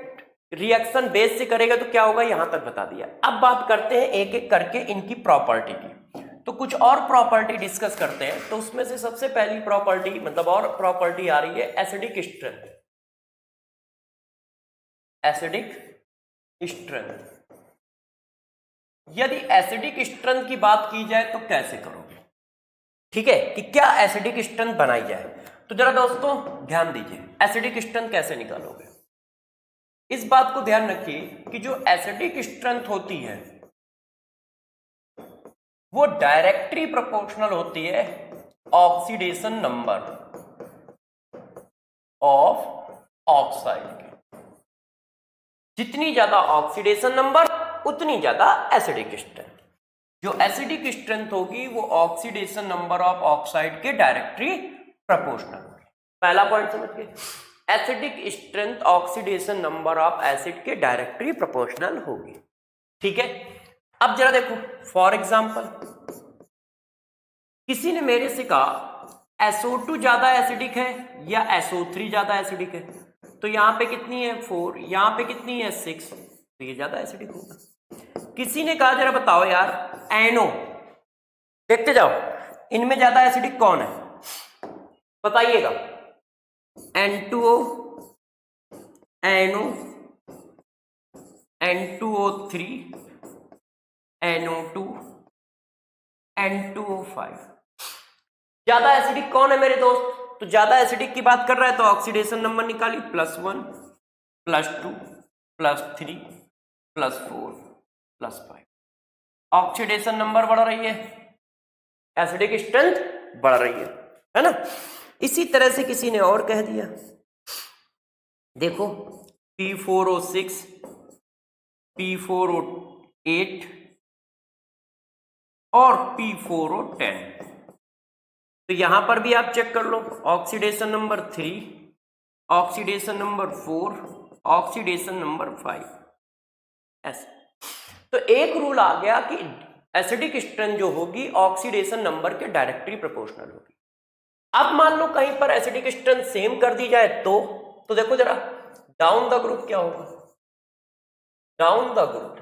रिएक्शन बेस से करेगा तो क्या होगा, यहां तक बता दिया। अब बात करते हैं एक एक करके इनकी प्रॉपर्टी की, तो कुछ और प्रॉपर्टी डिस्कस करते हैं। तो उसमें से सबसे पहली प्रॉपर्टी मतलब और प्रॉपर्टी आ रही है एसिडिक स्ट्रेंथ। एसिडिक स्ट्रेंथ, यदि एसिडिक स्ट्रेंथ की बात की जाए तो कैसे करोगे, ठीक है, कि क्या एसिडिक स्ट्रेंथ बनाई जाए। तो जरा दोस्तों ध्यान दीजिए, एसिडिक स्ट्रेंथ कैसे निकालोगे, इस बात को ध्यान रखिए कि जो एसिडिक स्ट्रेंथ होती है वो डायरेक्टली प्रोपोर्शनल होती है ऑक्सीडेशन नंबर ऑफ ऑक्साइड के। जितनी ज्यादा ऑक्सीडेशन नंबर उतनी ज्यादा एसिडिक स्ट्रेंथ। जो एसिडिक स्ट्रेंथ होगी वो ऑक्सीडेशन नंबर ऑफ ऑक्साइड के डायरेक्टली प्रोपोर्शनल होगी। पहला पॉइंट समझ गए, acidic strength oxidation number of acid के डायरेक्टली प्रोपोर्शनल होगी। ठीक है, अब जरा देखो फॉर एग्जांपल किसी ने मेरे से कहा SO2 ज्यादा एसिडिक है या SO3 ज्यादा एसिडिक है, तो यहां पे कितनी है 4, यहां पे कितनी है 6, तो ये ज्यादा एसिडिक होगा। किसी ने कहा जरा बताओ यार NO, देखते जाओ इनमें ज्यादा एसिडिक कौन है बताइएगा, N2O, NO, N2O3, NO2, N2O5। ज्यादा एसिडिक कौन है मेरे दोस्त, तो ज्यादा एसिडिक की बात कर रहा है तो ऑक्सीडेशन नंबर निकाली +1, +2, +3, +4, +5। ऑक्सीडेशन नंबर बढ़ रही है, एसिडिक स्ट्रेंथ बढ़ रही है ना। इसी तरह से किसी ने और कह दिया, देखो P4O6, P4O8 और P4O10, तो यहां पर भी आप चेक कर लो, oxidation number 3, oxidation number 4, oxidation number 5, ऐसे। तो एक रूल आ गया कि एसिडिक स्ट्रेंथ जो होगी ऑक्सीडेशन नंबर के डायरेक्टली प्रोपोर्शनल होगी। अब मान लो कहीं पर एसिडिक स्ट्रेंथ सेम कर दी जाए तो देखो जरा डाउन द ग्रुप क्या होगा, down the group,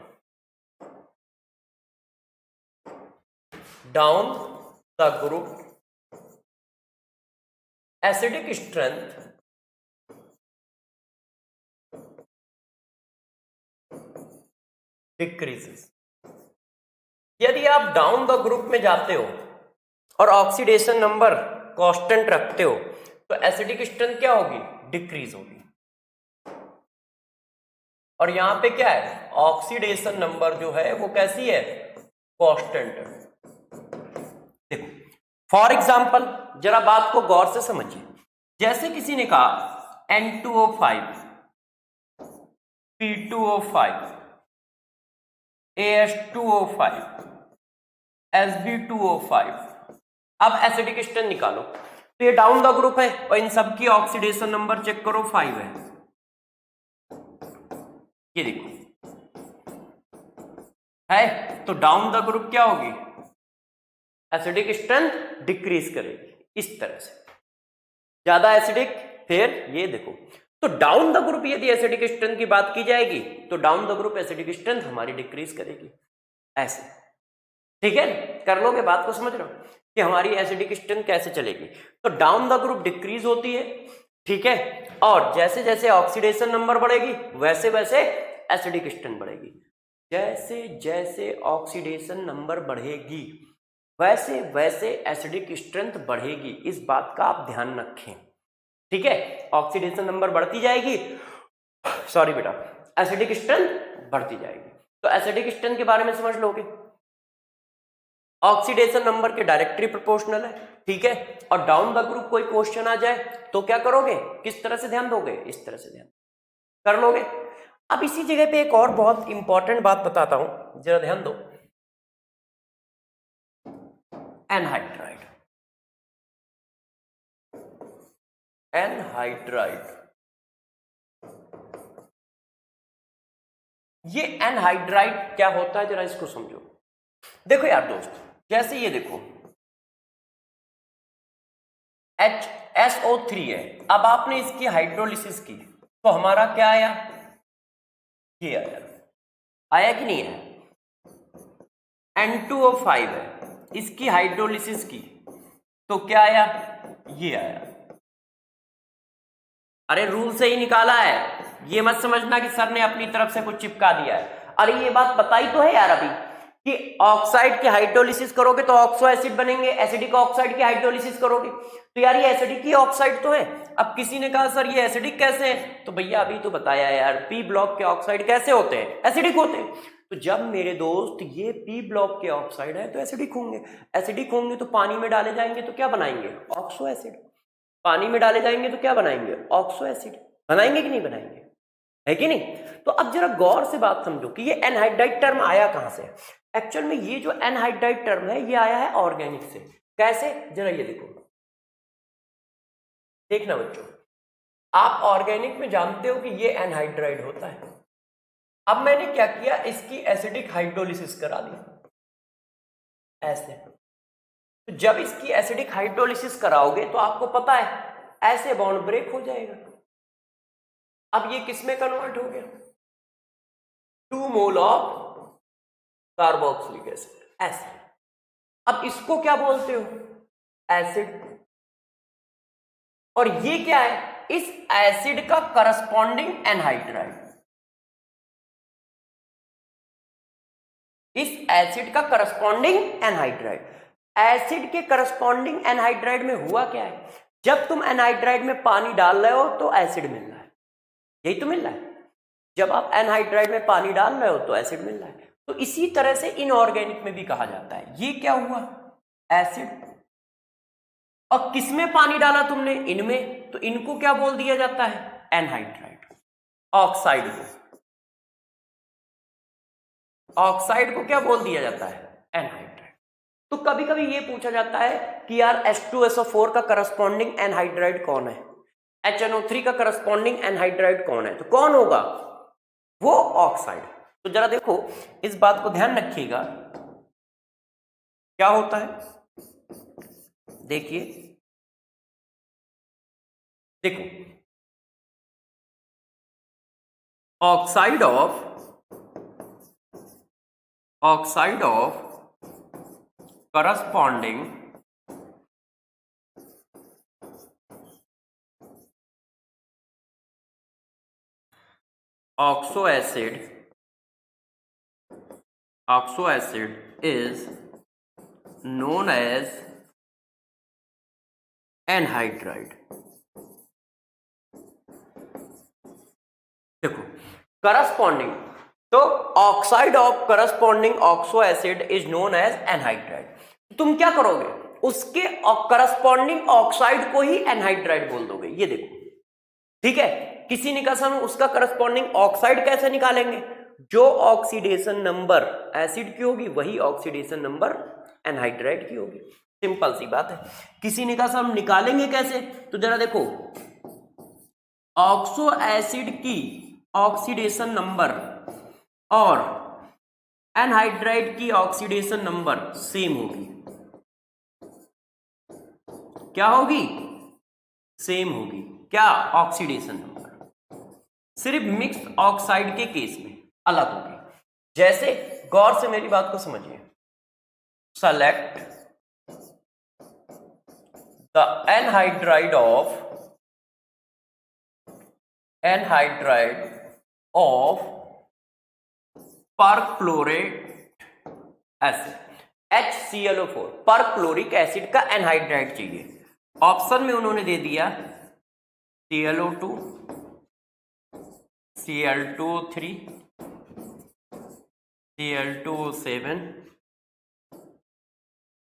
down the group acidic strength decreases. यदि आप डाउन द ग्रुप में जाते हो और ऑक्सीडेशन नंबर कांस्टेंट रखते हो तो एसिडिक स्ट्रेंथ क्या होगी, डिक्रीज होगी। और यहां पे क्या है, ऑक्सीडेशन नंबर जो है वो कैसी है, कांस्टेंट है। देखो फॉर एग्जांपल जरा बात को गौर से समझिए, जैसे किसी ने कहा N2O5, P2O5, AS2O5, Sb2O5। अब एसिडिक स्ट्रेंथ निकालो, तो ये डाउन द ग्रुप है और इन सब की ऑक्सीडेशन नंबर चेक करो 5 है, ये देखो है, तो डाउन द ग्रुप क्या होगी, एसिडिक स्ट्रेंथ डिक्रीज करेगी इस तरह से, ज्यादा एसिडिक, फिर ये देखो। तो डाउन द ग्रुप यदि एसिडिक स्ट्रेंथ की बात की जाएगी तो down the group acidic strength हमारी डिक्रीज करेगी, ऐसे। ठीक है, कर लोगे, बात को समझ रहे हो कि हमारी एसिडिक स्ट्रेंथ कैसे चलेगी। तो डाउन द ग्रुप डिक्रीज होती है, ठीक है, और जैसे जैसे ऑक्सीडेशन नंबर बढ़ेगी वैसे वैसे एसिडिक स्ट्रेंथ बढ़ेगी। जैसे जैसे ऑक्सीडेशन नंबर बढ़ेगी वैसे वैसे एसिडिक स्ट्रेंथ बढ़ेगी, इस बात का आप ध्यान रखें। ठीक है, ऑक्सीडेशन नंबर बढ़ती जाएगी, सॉरी बेटा, एसिडिक स्ट्रेंथ बढ़ती जाएगी। तो एसिडिक स्ट्रेंथ के बारे में समझ लोगे, ऑक्सीडेशन नंबर के डायरेक्टली प्रोपोर्शनल है, ठीक है। और डाउन द ग्रुप कोई क्वेश्चन आ जाए तो क्या करोगे, किस तरह से ध्यान दोगे, इस तरह से ध्यान कर लोगे। अब इसी जगह पे एक और बहुत इंपॉर्टेंट बात बताता हूं, जरा ध्यान दो। एनहाइड्राइड, एनहाइड्राइड, ये एनहाइड्राइड क्या होता है जरा इसको समझो। देखो यार दोस्त, जैसे ये देखो HSO3 है, अब आपने इसकी हाइड्रोलिसिस की तो हमारा क्या आया, ये आया, आया कि नहीं है। N2O5 है, इसकी हाइड्रोलिसिस की तो क्या आया, ये आया। अरे रूल से ही निकाला है, ये मत समझना कि सर ने अपनी तरफ से कुछ चिपका दिया है। अरे ये बात बताई तो है यार अभी कि ऑक्साइड की हाइड्रोलिसिस करोगे तो ऑक्सो एसिड बनेंगे, एसिडिक ऑक्साइड की हाइड्रोलिसिस करोगे तो यार ये एसिडिक ही ऑक्साइड तो है। अब किसी ने कहा सर ये एसिडिक कैसे है, तो भैया अभी तो बताया यार, पी ब्लॉक के ऑक्साइड कैसे होते हैं, एसिडिक होते हैं। तो जब मेरे दोस्त ये पी ब्लॉक के ऑक्साइड है तो एसिडिक होंगे, एसिडिक होंगे तो पानी में डाले जाएंगे तो क्या बनाएंगे, ऑक्सो एसिड। पानी में डाले जाएंगे तो क्या बनाएंगे, ऑक्सो एसिड। बनाएंगे कि नहीं बनाएंगे, है कि नहीं। तो अब जरा गौर से बात समझो कि ये एनहाइड्राइड टर्म आया कहां से। एक्चुअल में ये जो एनहाइड्राइड टर्म है ये आया है ऑर्गेनिक से। कैसे, जरा ये देखो, देखना बच्चों, आप ऑर्गेनिक में जानते हो कि ये एनहाइड्राइड होता है। अब मैंने क्या किया, इसकी एसिडिक हाइड्रोलिसिस करा दी ऐसे। तो जब इसकी एसिडिक हाइड्रोलिसिस कराओगे तो आपको पता है ऐसे बॉन्ड ब्रेक हो जाएगा। अब ये किस में कन्वर्ट हो गया, 2 mole of carboxylic acid, acid. अब इसको क्या बोलते हो, एसिड। और ये क्या है, इस एसिड का करस्पॉन्डिंग एनहाइड्राइड, इस एसिड का करस्पॉन्डिंग एनहाइड्राइड। एसिड के करस्पॉन्डिंग एनहाइड्राइड में हुआ क्या है, जब तुम एनहाइड्राइड में पानी डाल रहे हो तो एसिड मिल रहा है, यही तो मिल रहा है। जब आप एनहाइड्राइड में पानी डाल रहे हो तो एसिड मिल रहा है। तो इसी तरह से इनऑर्गेनिक में भी कहा जाता है, ये क्या हुआ, एसिड। और किसमें पानी डाला तुमने, इनमें, तो इनको क्या बोल दिया जाता है, एनहाइड्राइड। ऑक्साइड को, ऑक्साइड को क्या बोल दिया जाता है, एनहाइड्राइड। तो कभी कभी ये पूछा जाता है कि यार H2SO4 का करस्पॉन्डिंग एनहाइड्राइड कौन है, HNO3 का करस्पॉन्डिंग एनहाइड्राइड कौन है, तो कौन होगा, वो ऑक्साइड। तो जरा देखो, इस बात को ध्यान रखिएगा क्या होता है। देखिए, देखो, oxide of corresponding oxo acid is known as anhydride। देखो, करस्पॉन्डिंग, तो oxide of corresponding oxo acid is known as anhydride. तुम क्या करोगे, उसके करस्पॉन्डिंग ऑक्साइड को ही एनहाइड्राइड बोल दोगे। ये देखो, ठीक है। किसी ने कहा उसका करस्पॉन्डिंग ऑक्साइड कैसे निकालेंगे, जो ऑक्सीडेशन नंबर एसिड की होगी वही ऑक्सीडेशन नंबर एनहाइड्राइड की होगी। सिंपल सी बात है। किसी ने कहा हम निकालेंगे कैसे, तो जरा देखो, ऑक्सो एसिड की ऑक्सीडेशन नंबर और एनहाइड्राइड की ऑक्सीडेशन नंबर सेम होगी। क्या होगी, सेम होगी। क्या, ऑक्सीडेशन नंबर। सिर्फ मिक्स्ड ऑक्साइड के केस में अलग होगी। जैसे, गौर से मेरी बात को समझिए, select the anhydride of perchlorate acid, HClO4, perchloric acid का एनहाइड्राइड चाहिए। ऑप्शन में उन्होंने दे दिया ClO2, Cl2O3, Cl2O7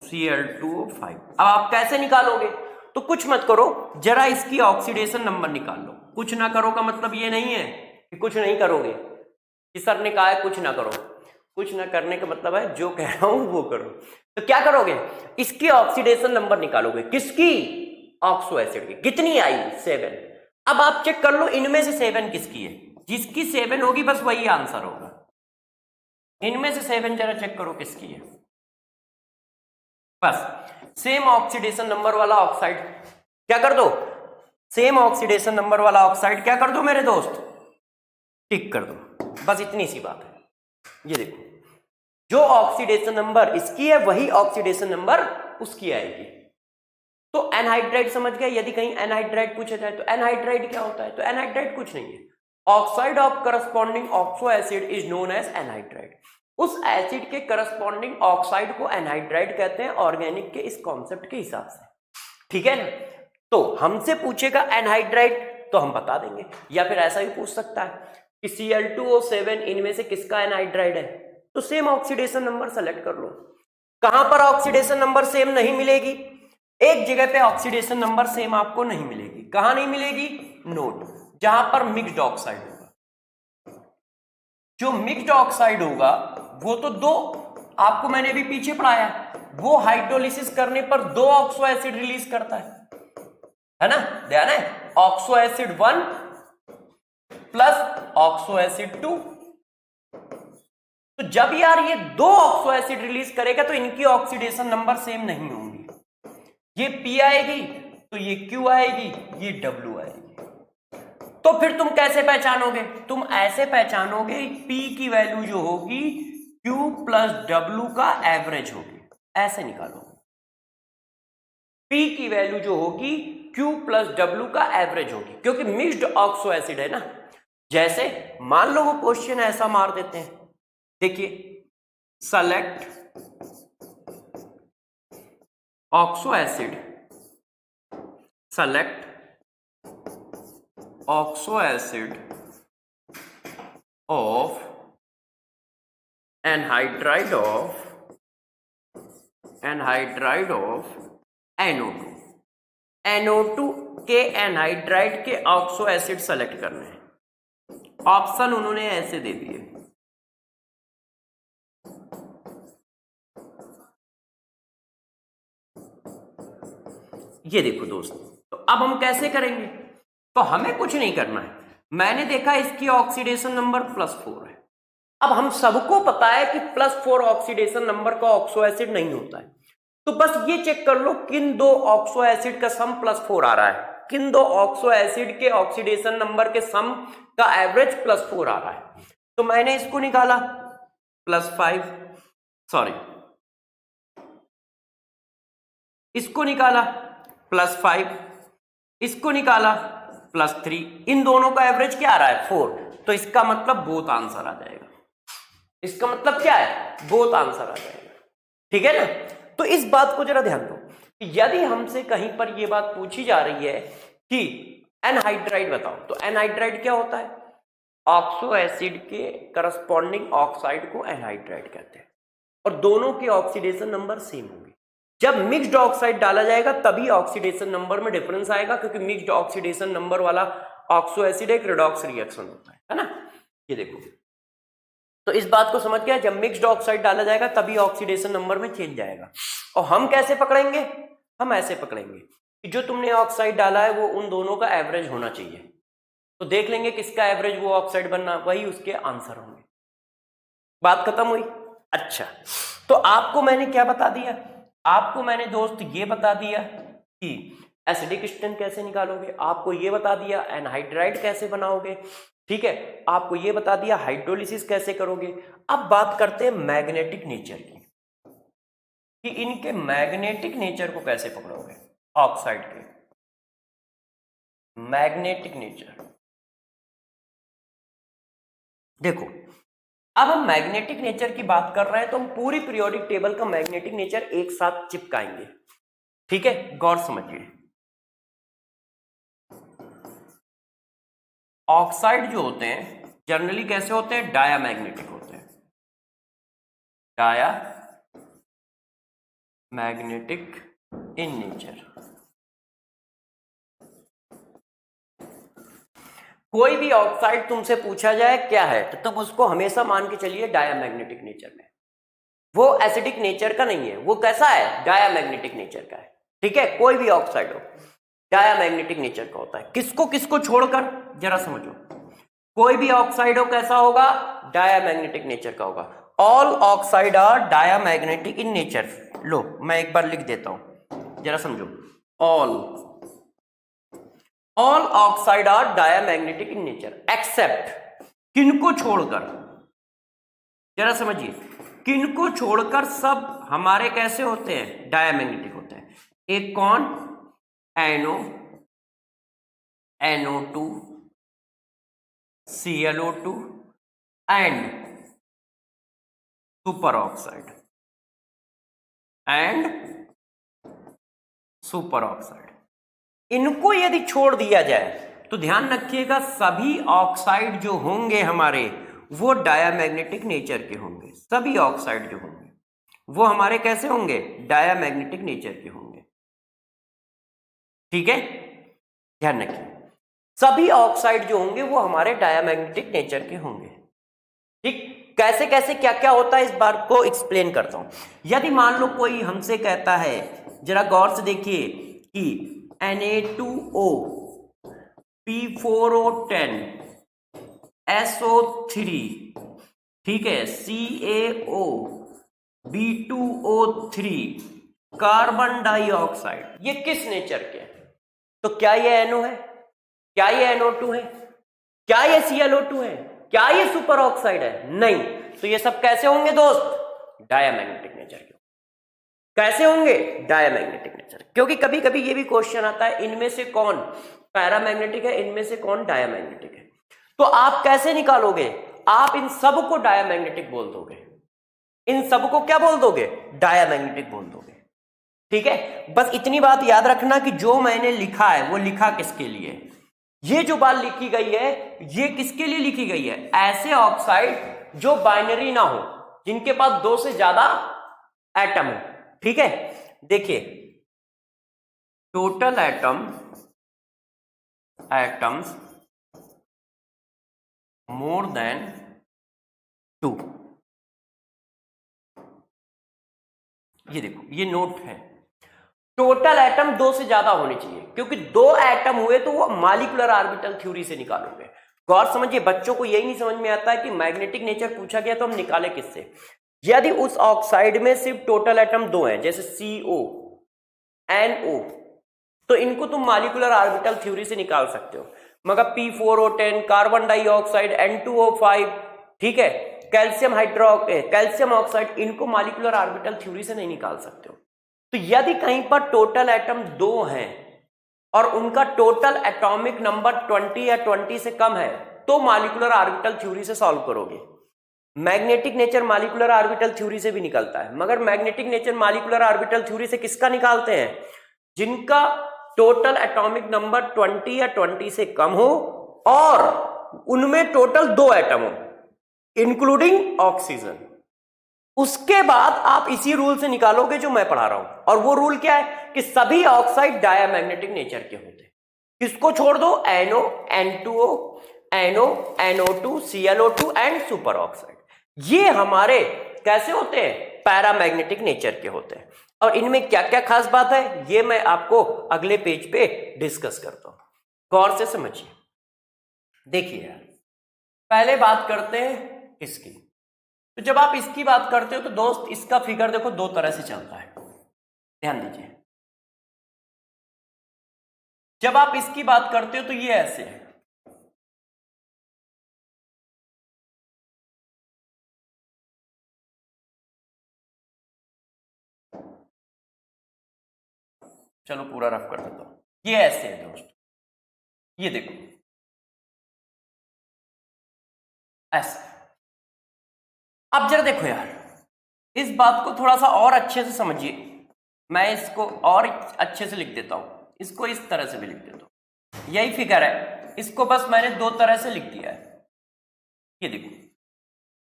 Cl2O5। अब आप कैसे निकालोगे? तो कुछ मत करो, जरा इसकी ऑक्सीडेशन नंबर निकाल लो। कुछ ना करो का मतलब ये नहीं है कि कुछ नहीं करोगे, कि सर ने कहा है कुछ ना करो। कुछ ना करने का मतलब है जो कह रहा हूं वो करो। तो क्या करोगे? इसकी ऑक्सीडेशन नंबर निकालोगे। किसकी? ऑक्सो एसिड की। कितनी आई? 7। अब आप चेक कर लो इनमें से 7 किसकी है। जिसकी 7 होगी बस वही आंसर होगा। इनमें से 7 जरा चेक करो किसकी है। बस सेम ऑक्सीडेशन नंबर वाला ऑक्साइड क्या कर दो? सेम ऑक्सीडेशन नंबर वाला ऑक्साइड क्या कर दो मेरे दोस्त? टिक कर दो। बस इतनी सी बात है। ये देखो, जो ऑक्सीडेशन नंबर इसकी है वही ऑक्सीडेशन नंबर उसकी आएगी। तो एनहाइड्राइड समझ गए? यदि कहीं एनहाइड्राइड पूछा जाए तो एनहाइड्राइड क्या होता है? तो एनहाइड्राइड कुछ नहीं है, oxide of corresponding oxo acid is known as anhydride. उस एसिड के करस्पॉन्डिंग ऑक्साइड को एनहाइड्राइड कहते हैं ऑर्गेनिक के इस कॉन्सेप्ट के हिसाब से। ठीक है ना? तो हमसे पूछेगा एनहाइड्राइड तो हम बता देंगे, या फिर ऐसा भी पूछ सकता है कि Cl2O7 इनमें से किसका एनहाइड्राइड है? तो सेम ऑक्सीडेशन नंबर सेलेक्ट कर लो। कहां पर ऑक्सीडेशन नंबर सेम नहीं मिलेगी? एक जगह पे ऑक्सीडेशन नंबर सेम आपको नहीं मिलेगी। कहां नहीं मिलेगी? नोट, जहां पर मिक्स्ड ऑक्साइड होगा। जो मिक्स्ड ऑक्साइड होगा वो तो दो, आपको मैंने अभी पीछे पढ़ाया, वो हाइड्रोलिसिस करने पर 2 ऑक्सो एसिड रिलीज करता है ना? ध्यान है, oxo acid 1 plus oxo acid 2। तो जब यार ये 2 ऑक्सो एसिड रिलीज करेगा तो इनकी ऑक्सीडेशन नंबर सेम नहीं होंगी। ये P आएगी तो ये Q आएगी, ये W आएगी। तो फिर तुम कैसे पहचानोगे? तुम ऐसे पहचानोगे, P की वैल्यू जो होगी Q प्लस W का एवरेज होगी। ऐसे निकालो, P की वैल्यू जो होगी Q प्लस W का एवरेज होगी, क्योंकि मिक्स्ड ऑक्सो एसिड है ना। जैसे मान लो वो क्वेश्चन ऐसा मार देते हैं, देखिए, select oxo acid, select oxo acid of anhydride of NO2। NO2 के एनहाइड्राइड के ऑक्सो एसिड सेलेक्ट करने हैं। ऑप्शन उन्होंने ऐसे दे दिए, ये देखो दोस्तों। तो अब हम कैसे करेंगे? तो हमें कुछ नहीं करना है, मैंने देखा इसकी ऑक्सीडेशन नंबर +4 है। अब हम सबको पता है कि +4 ऑक्सीडेशन नंबर का ऑक्सो एसिड नहीं होता है। तो बस ये चेक कर लो किन 2 ऑक्सो एसिड का सम +4 आ रहा है, किन 2 ऑक्सो एसिड के ऑक्सीडेशन नंबर के सम का एवरेज +4 आ रहा है। तो मैंने इसको निकाला +5, सॉरी, इसको निकाला +5, इसको निकाला +3। इन दोनों का एवरेज क्या आ रहा है? 4। तो इसका मतलब बोथ आंसर आ जाएगा। इसका मतलब क्या है? बोथ आंसर आ जाएगा। ठीक है ना? तो इस बात को जरा ध्यान दो, यदि हमसे कहीं पर यह बात पूछी जा रही है कि एनहाइड्राइड बताओ, तो एनहाइड्राइड क्या होता है? ऑक्सो एसिड के करस्पॉन्डिंग ऑक्साइड को एनहाइड्राइड कहते हैं, और दोनों के ऑक्सीडेशन नंबर सेम होंगे। जब मिक्स्ड ऑक्साइड डाला जाएगा तभी ऑक्सीडेशन नंबर में डिफरेंस आएगा, क्योंकि मिक्स्ड ऑक्सीडेशन नंबर वाला ऑक्सो एसिड एक रिडॉक्स रिएक्शन होता है ना? ये देखो, तो इस बात को समझ गया, जब मिक्स्ड ऑक्साइड डाला जाएगा तभी ऑक्सीडेशन नंबर में चेंज आएगा। और हम कैसे पकड़ेंगे? हम ऐसे पकड़ेंगे कि जो तुमने ऑक्साइड डाला है वो उन दोनों का एवरेज होना चाहिए। तो देख लेंगे किसका एवरेज वो ऑक्साइड बनना, वही उसके आंसर होंगे। बात खत्म हुई? अच्छा, तो आपको मैंने क्या बता दिया? आपको मैंने दोस्त ये बता दिया कि एसिडिक स्ट्रेंथ कैसे निकालोगे, आपको ये बता दिया एनहाइड्राइड कैसे बनाओगे, ठीक है, आपको ये बता दिया हाइड्रोलिसिस कैसे करोगे। अब बात करते हैं मैग्नेटिक नेचर की, कि इनके मैग्नेटिक नेचर को कैसे पकड़ोगे। ऑक्साइड के मैग्नेटिक नेचर देखो, अब हम मैग्नेटिक नेचर की बात कर रहे हैं तो हम पूरी पीरियोडिक टेबल का मैग्नेटिक नेचर एक साथ चिपकाएंगे। ठीक है, गौर समझिए। ऑक्साइड जो होते हैं जनरली कैसे होते हैं? डायामैग्नेटिक होते हैं। Diamagnetic in nature. कोई भी ऑक्साइड तुमसे पूछा जाए क्या है तो तुम उसको हमेशा मान के चलिए डायामैग्नेटिक नेचर में। वो एसिडिक नेचर का नहीं है, वो कैसा है, डायामैग्नेटिक नेचर का है। ठीक है, कोई भी ऑक्साइड हो डायामैग्नेटिक नेचर का होता है। किसको किसको छोड़कर, जरा समझो, कोई भी ऑक्साइड हो कैसा होगा, डायामैग्नेटिक नेचर का होगा। All oxide are diamagnetic in nature. लो मैं एक बार लिख देता हूं, जरा समझो। All oxide are diamagnetic in nature except, किनको छोड़कर, जरा समझिए, किनको छोड़कर सब हमारे कैसे होते हैं, डायामैग्नेटिक होते हैं। एक कौन, NO2 ClO2 and super oxide इनको यदि छोड़ दिया जाए तो ध्यान रखिएगा सभी ऑक्साइड जो होंगे हमारे वो डायामैग्नेटिक नेचर के होंगे। सभी ऑक्साइड जो होंगे वो हमारे कैसे होंगे, डायामैग्नेटिक नेचर के होंगे। ठीक है, ध्यान रखिए सभी ऑक्साइड जो होंगे वो हमारे डायामैग्नेटिक नेचर के होंगे। ठीक, कैसे कैसे क्या क्या होता है इस बात को एक्सप्लेन करता हूं। यदि मान लो कोई हमसे कहता है, जरा गौर से देखिए कि Na2O P4O10 SO3, ठीक है, CaO B2O3 कार्बन डाइऑक्साइड, ये किस नेचर के हैं? तो क्या ये NO है, क्या ये NO2 है, क्या ये ClO2 है, क्या ये सुपर ऑक्साइड है? नहीं। तो ये सब कैसे होंगे दोस्त, डायामैग्नेटिक नेचर के। कैसे होंगे, डायामैग्नेटिक नेचर। क्योंकि कभी कभी ये भी क्वेश्चन आता है इनमें से कौन पैरामैग्नेटिक है, इनमें से कौन डायामैग्नेटिक है। तो आप कैसे निकालोगे, आप इन सब को डायामैग्नेटिक बोल दोगे, इन सब को क्या बोल दोगे, डायामैग्नेटिक बोल दोगे। ठीक है, बस इतनी बात याद रखना कि जो मैंने लिखा है वो लिखा किसके लिए, ये जो बात लिखी गई है ये किसके लिए लिखी गई है, ऐसे ऑक्साइड जो बाइनरी ना हो, जिनके पास 2 से ज्यादा एटम हो। ठीक है, देखिए टोटल एटम्स मोर देन 2, ये देखो ये नोट है, टोटल एटम 2 से ज्यादा होने चाहिए, क्योंकि 2 एटम हुए तो वो मॉलिक्यूलर ऑर्बिटल थ्योरी से निकालोगे। गौर समझिए, बच्चों को यही नहीं समझ में आता है कि मैग्नेटिक नेचर पूछा गया तो हम निकाले किससे। यदि उस ऑक्साइड में सिर्फ टोटल एटम 2 हैं, जैसे CO NO, तो इनको तुम मॉलिक्यूलर ऑर्बिटल थ्योरी से निकाल सकते हो। मगर P4O10 कार्बन डाइऑक्साइड N2O5, ठीक है, कैल्शियम ऑक्साइड, इनको मॉलिक्यूलर ऑर्बिटल थ्योरी से नहीं निकाल सकते हो। तो यदि कहीं पर टोटल एटम 2 हैं और उनका टोटल एटॉमिक नंबर 20 या 20 से कम है तो मॉलिक्यूलर ऑर्बिटल थ्योरी से सॉल्व करोगे। Magnetic nature molecular orbital theory से भी निकलता है, मगर magnetic nature molecular orbital theory से किसका निकालते हैं, जिनका टोटल एटॉमिक नंबर 20 या 20 से कम हो और उनमें टोटल 2 एटम हो इंक्लूडिंग ऑक्सीजन। उसके बाद आप इसी रूल से निकालोगे जो मैं पढ़ा रहा हूं, और वो रूल क्या है कि सभी ऑक्साइड डायामैग्नेटिक नेचर के होते हैं। किसको छोड़ दो, NO N2O NO NO2 ClO2 and super oxide, ये हमारे कैसे होते हैं, पैरामैग्नेटिक नेचर के होते हैं। और इनमें क्या क्या खास बात है ये मैं आपको अगले पेज पे डिस्कस करता हूं, गौर से समझिए। देखिए यार, पहले बात करते हैं इसकी। तो जब आप इसकी बात करते हो तो दोस्त इसका फिगर देखो 2 तरह से चलता है, ध्यान दीजिए। जब आप इसकी बात करते हो तो ये ऐसे है, चलो पूरा रफ कर देता हूं, ये ऐसे है दोस्त, ये देखो ऐसे। अब जरा देखो यार, इस बात को थोड़ा सा और अच्छे से समझिए, मैं इसको और अच्छे से लिख देता हूं, इसको इस तरह से भी लिख देता हूं। यही फिगर है, इसको बस मैंने 2 तरह से लिख दिया है, ये देखो।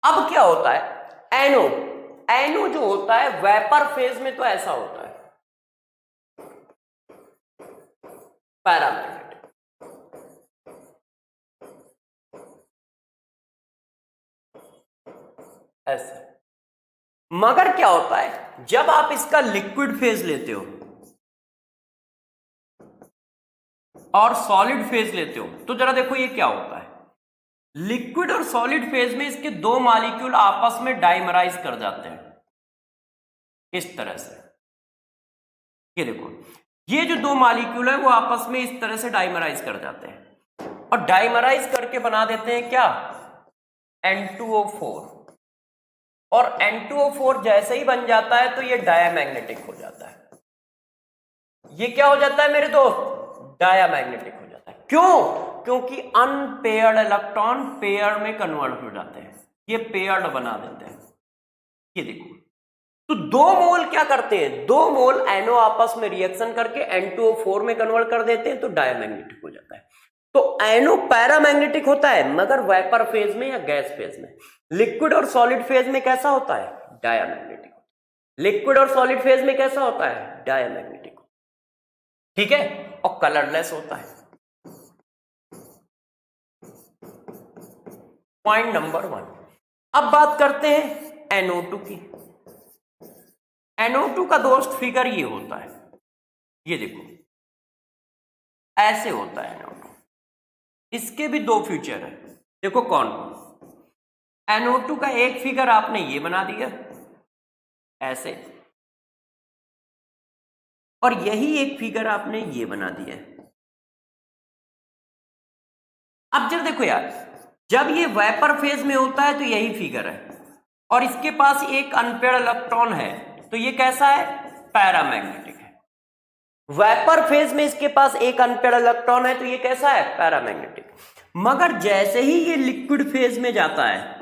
अब क्या होता है, NO NO जो होता है वेपर फेज में तो ऐसा होता है, पैरामैग्नेटिक। ऐसा। मगर क्या होता है जब आप इसका लिक्विड फेज लेते हो और सॉलिड फेज लेते हो, तो जरा देखो ये क्या होता है। लिक्विड और सॉलिड फेज में इसके दो मॉलिक्यूल आपस में डाइमराइज कर जाते हैं इस तरह से। ये देखो, ये जो दो मॉलिक्यूल है वो आपस में इस तरह से डाइमराइज कर जाते हैं और डाइमराइज करके बना देते हैं क्या, N2O4। और N2O4 जैसे ही बन जाता है तो ये डायामैग्नेटिक हो जाता है। ये क्या हो जाता है मेरे दोस्त, डायामैग्नेटिक हो जाता है। क्यों? क्योंकि अनपेयर्ड इलेक्ट्रॉन पेयर में कन्वर्ट हो जाते हैं, ये पेयर्ड बना देते हैं। ये देखो, तो दो मोल क्या करते हैं, दो मोल NO आपस में रिएक्शन करके N2O4 में कन्वर्ट कर देते हैं तो डायामैग्नेटिक हो जाता है। तो NO पैरामैग्नेटिक होता है मगर वेपर फेज में या गैस फेज में। लिक्विड और सॉलिड फेज में कैसा होता है, डायामैग्नेटिक। लिक्विड और सॉलिड फेज में कैसा होता है, डायामैग्नेटिक। ठीक है, और कलरलेस होता है। Point number 1। अब बात करते हैं NO2 की। NO2 का दोस्त फिगर ये होता है, ये देखो ऐसे होता है NO2। इसके भी दो फीचर है, देखो कौन कौन। NO2 का एक फिगर आपने ये बना दिया ऐसे, और यही एक फिगर आपने ये बना दिया। अब जब देखो यार, जब ये वेपर फेज में होता है तो यही फिगर है और इसके पास एक अनपेयर्ड इलेक्ट्रॉन है तो ये कैसा है, पैरामैग्नेटिक है। वेपर फेज में इसके पास एक अनपेयर्ड इलेक्ट्रॉन है तो ये कैसा है, पैरामैग्नेटिक। मगर जैसे ही ये लिक्विड फेज में जाता है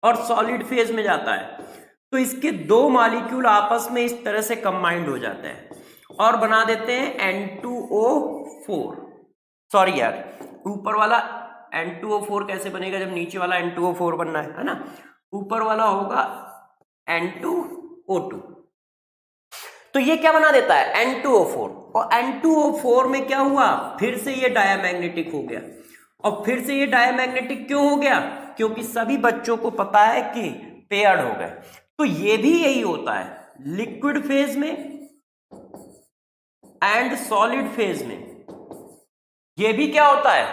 और सॉलिड फेज में जाता है तो इसके दो मॉलिक्यूल आपस में इस तरह से कंबाइंड हो जाते हैं और बना देते हैं N2O4। सॉरी यार, ऊपर वाला N2O4 कैसे बनेगा जब नीचे वाला N2O4 बनना है ना। ऊपर वाला होगा N2O2, तो ये क्या बना देता है, N2O4। और N2O4 में क्या हुआ, फिर से ये डायामैग्नेटिक हो गया। और फिर से ये डायामैग्नेटिक क्यों हो गया, क्योंकि सभी बच्चों को पता है कि पेयर्ड हो गए। तो ये भी यही होता है, लिक्विड फेज में एंड सॉलिड फेज में ये भी क्या होता है,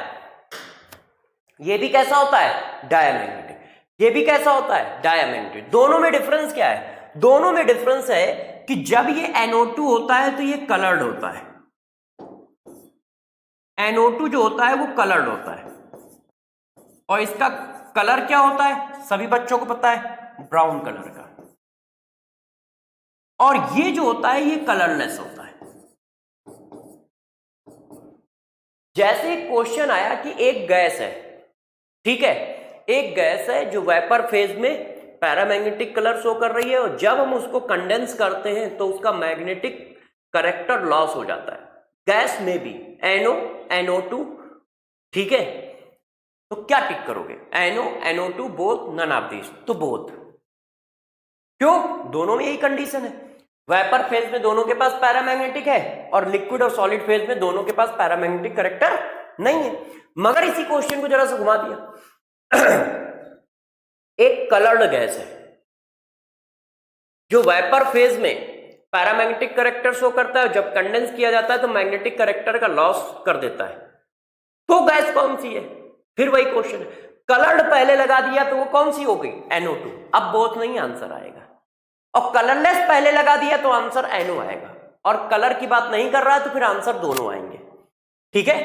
ये भी कैसा होता है, डायामैग्नेटिक। ये भी कैसा होता है, डायामैग्नेटिक। दोनों में डिफरेंस क्या है, दोनों में डिफरेंस है कि जब ये NO2 होता है तो ये कलर्ड होता है। NO2 जो होता है वो कलर्ड होता है और इसका कलर क्या होता है, सभी बच्चों को पता है, ब्राउन कलर का। और ये जो होता है ये कलरलेस होता है। जैसे क्वेश्चन आया कि एक गैस है, ठीक है, एक गैस है जो वेपर फेज में पैरामैग्नेटिक कलर शो कर रही है और जब हम उसको कंडेंस करते हैं तो उसका मैग्नेटिक कैरेक्टर लॉस हो जाता है। गैस में भी NO NO2, ठीक है, तो क्या टिक करोगे, NO NO2 both, none of this, तो बोथ। क्यों, दोनों में यही कंडीशन है। वेपर फेज में दोनों के पास पैरामैग्नेटिक है और लिक्विड और सॉलिड फेज में दोनों के पास पैरामैग्नेटिक कैरेक्टर नहीं है। मगर इसी क्वेश्चन को जरा सा घुमा दिया एक कलर्ड गैस है जो वेपर फेज में पैरामैग्नेटिक कैरेक्टर शो करता है, जब कंडेंस किया जाता है तो मैग्नेटिक कैरेक्टर का लॉस कर देता है। तो गैस कौन सी है, फिर वही क्वेश्चन है। कलर्ड पहले लगा दिया तो वो कौन सी हो गई, NO2। अब बोथ नहीं आंसर आएगा। और कलरलेस पहले लगा दिया तो आंसर NO आएगा, और कलर की बात नहीं कर रहा है तो फिर आंसर दोनों आएंगे। ठीक है,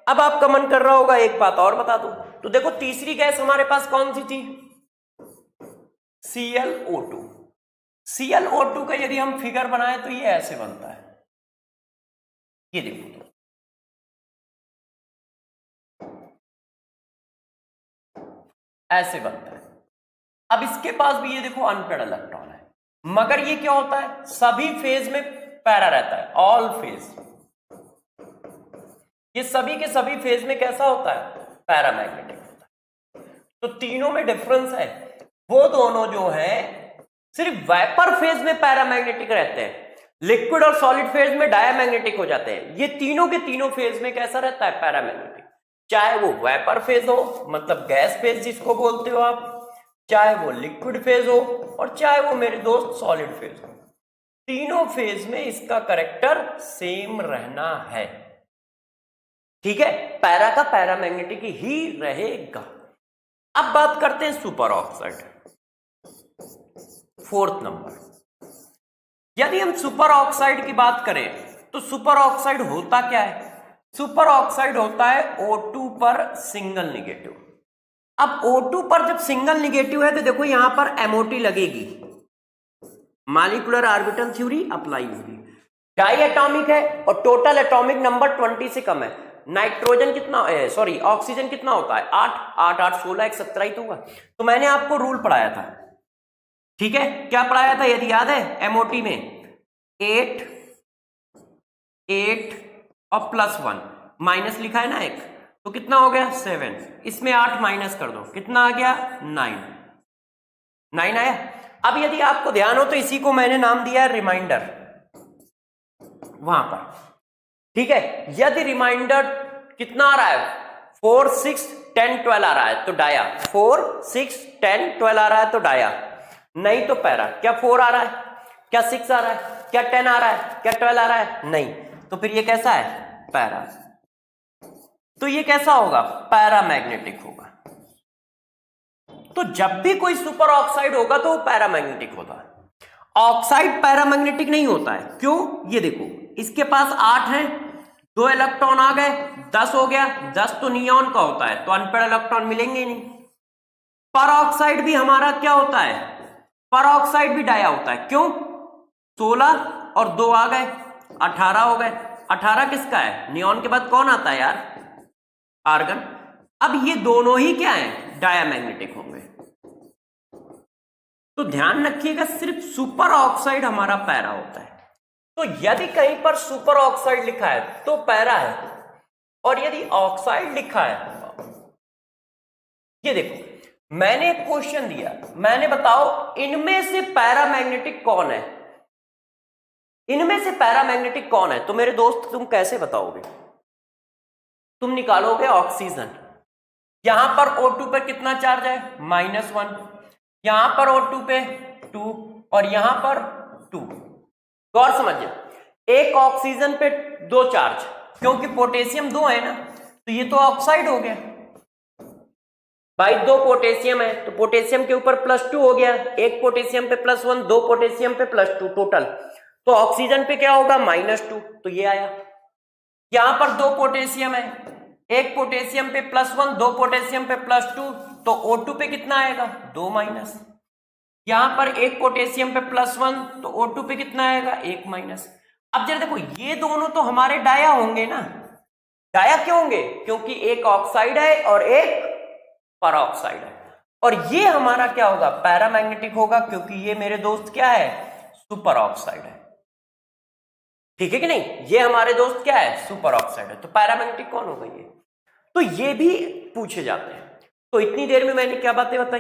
अब आपका मन कर रहा होगा एक बात और बता दो, तो देखो तीसरी गैस हमारे पास कौन सी थी, ClO2। ClO2 का यदि हम फिगर बनाए तो ये ऐसे बनता है, ये देखो, ऐसे बनता है। अब इसके पास भी ये देखो अनपेयर्ड इलेक्ट्रॉन है, मगर ये क्या होता है, सभी फेज में पैरा रहता है, ऑल फेज। ये सभी के सभी फेज में कैसा होता है, पैरामैग्नेटिक होता है। तो तीनों में डिफरेंस है, वो दोनों जो है सिर्फ वेपर फेज में पैरामैग्नेटिक रहते हैं, लिक्विड और सॉलिड फेज में डायमैग्नेटिक हो जाते हैं। ये तीनों के तीनों फेज में कैसा रहता है, पैरामैग्नेटिक। चाहे वो वेपर फेज हो, मतलब गैस फेज जिसको बोलते हो आप, चाहे वो लिक्विड फेज हो, और चाहे वो मेरे दोस्त सॉलिड फेज हो, तीनों फेज में इसका कैरेक्टर सेम रहना है। ठीक है, पैरा का पैरामैग्नेटिक ही रहेगा। अब बात करते हैं सुपर ऑक्साइड, फोर्थ नंबर। यदि हम सुपर ऑक्साइड की बात करें तो सुपर ऑक्साइड होता क्या है? सुपर ऑक्साइड होता है O2 पर सिंगल निगेटिव। अब O2 पर जब सिंगल निगेटिव है तो देखो यहां पर MOT लगेगी, मॉलिक्यूलर ऑर्बिटल थ्योरी अप्लाई होगी। डाई एटॉमिक है और टोटल एटॉमिक नंबर 20 से कम है। नाइट्रोजन कितना, सॉरी ऑक्सीजन कितना होता है? 8 8 8 16 1 17 ही तो होगा। तो मैंने आपको रूल पढ़ाया था, ठीक है, क्या पढ़ाया था यदि याद है? MOT में 8 8 और +1 माइनस लिखा है ना एक, तो कितना हो गया 7, इसमें 8 माइनस कर दो, कितना आ गया 9 आया। अब यदि आपको ध्यान हो तो इसी को मैंने नाम दिया है रिमाइंडर, वहां पर, ठीक है। यदि रिमाइंडर कितना आ रहा है, 4 6 10 12 आ रहा है तो डाया, 4 6 10 12 आ रहा है तो डाया, नहीं तो पैरा। क्या 4 आ रहा है, क्या 6 आ रहा है, क्या 10 आ रहा है, क्या 12 आ रहा है? नहीं, तो फिर ये कैसा है, पैरा। तो ये कैसा होगा, पैरामैग्नेटिक होगा। तो जब भी कोई सुपर ऑक्साइड होगा तो वो पैरामैग्नेटिक होता है। ऑक्साइड पैरामैग्नेटिक नहीं होता है, क्यों? ये देखो, इसके पास 8 है, 2 इलेक्ट्रॉन आ गए, 10 हो गया, 10 तो नियॉन का होता है, तो अनपेड इलेक्ट्रॉन मिलेंगे नहीं। पर ऑक्साइड भी हमारा क्या होता है, पर ऑक्साइड भी डाया होता है, क्यों? 16 और 2 आ गए, 18 हो गए। 18 किसका है, नियॉन के बाद कौन आता है यार, आर्गन। अब ये दोनों ही क्या है, डायमैग्नेटिक होंगे। तो ध्यान रखिएगा, सिर्फ सुपर ऑक्साइड हमारा पैरा होता है। तो यदि कहीं पर सुपर ऑक्साइड लिखा है तो पैरा है, और यदि ऑक्साइड लिखा है, ये देखो मैंने एक क्वेश्चन दिया, मैंने बताओ इनमें से पैरामैग्नेटिक कौन है, इनमें से पैरामैग्नेटिक कौन है? तो मेरे दोस्त तुम कैसे बताओगे? तुम निकालोगे ऑक्सीजन, यहां पर O2 पे कितना चार्ज है, -1, यहां पर O2 पे 2 और यहां पर 2। गौर समझिए, एक ऑक्सीजन पे 2 चार्ज, क्योंकि पोटेशियम 2 है ना, तो ये तो ऑक्साइड हो गया भाई। 2 पोटेशियम है तो पोटेशियम के ऊपर +2 हो गया, एक पोटेशियम पे +1, 2 पोटेशियम पे +2 टोटल, तो ऑक्सीजन पे क्या होगा, -2, तो ये आया। यहां पर 2 पोटेशियम है, एक पोटेशियम पे +1, 2 पोटेशियम पे +2, तो O2 पे कितना आएगा, 2 माइनस। यहां पर एक पोटेशियम पे +1, तो O2 पे कितना आएगा, 1 माइनस। अब जरा देखो, ये दोनों तो हमारे डाया होंगे ना, डाया क्यों होंगे, क्योंकि एक ऑक्साइड है और एक परऑक्साइड है, और ये हमारा क्या होगा, पैरामैग्नेटिक होगा, क्योंकि ये मेरे दोस्त क्या है, सुपर ऑक्साइड है। ठीक है कि नहीं, ये हमारे दोस्त क्या है, सुपर ऑक्साइड है, तो पैरामैग्नेटिक कौन होगा ये? तो ये भी पूछे जाते हैं। तो इतनी देर में मैंने क्या बातें बताई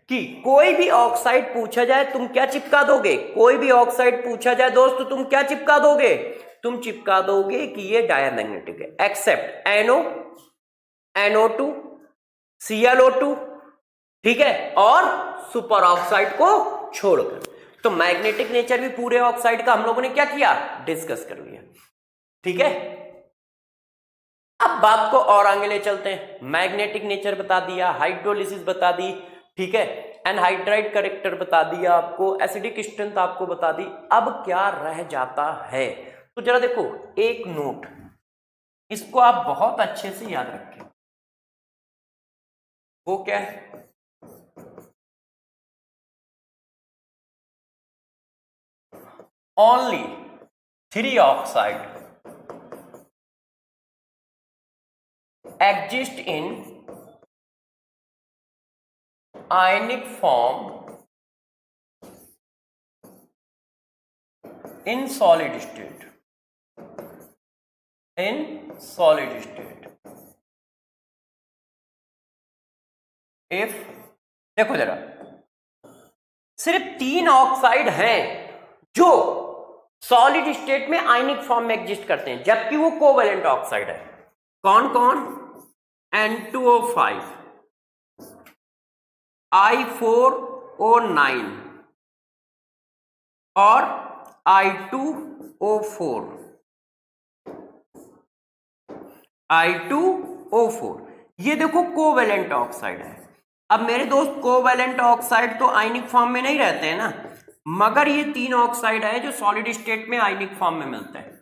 कि कोई भी ऑक्साइड पूछा जाए तुम क्या चिपका दोगे, कोई भी ऑक्साइड पूछा जाए दोस्त तो तुम क्या चिपका दोगे, तुम चिपका दोगे कि ये डायमैग्नेटिक है, एक्सेप्ट NO, NO2, ClO2, ठीक है, और सुपर ऑक्साइड को छोड़कर। तो मैग्नेटिक नेचर भी पूरे ऑक्साइड का हम लोगों ने क्या किया, डिस्कस कर लिया। ठीक है, अब बात को और आगे ले चलते हैं। मैग्नेटिक नेचर बता दिया, हाइड्रोलिसिस बता दी, ठीक है, एनहाइड्राइड कैरेक्टर बता दिया आपको, एसिडिक स्ट्रेंथ आपको बता दी। अब क्या रह जाता है, तो जरा देखो एक नोट, इसको आप बहुत अच्छे से याद रखें। वो क्या है, only 3 oxide exist in ionic form in solid state, in solid state if, देखो जरा, सिर्फ 3 ऑक्साइड हैं जो सॉलिड स्टेट में आयनिक फॉर्म में एग्जिस्ट करते हैं, जबकि वो कोवेलेंट ऑक्साइड है। कौन कौन? N2O5, I4O9 और I2O4। I2O4 ये देखो कोवेलेंट ऑक्साइड है। अब मेरे दोस्त कोवेलेंट ऑक्साइड तो आयनिक फॉर्म में नहीं रहते हैं ना, मगर ये 3 ऑक्साइड है जो सॉलिड स्टेट में आयनिक फॉर्म में मिलते हैं।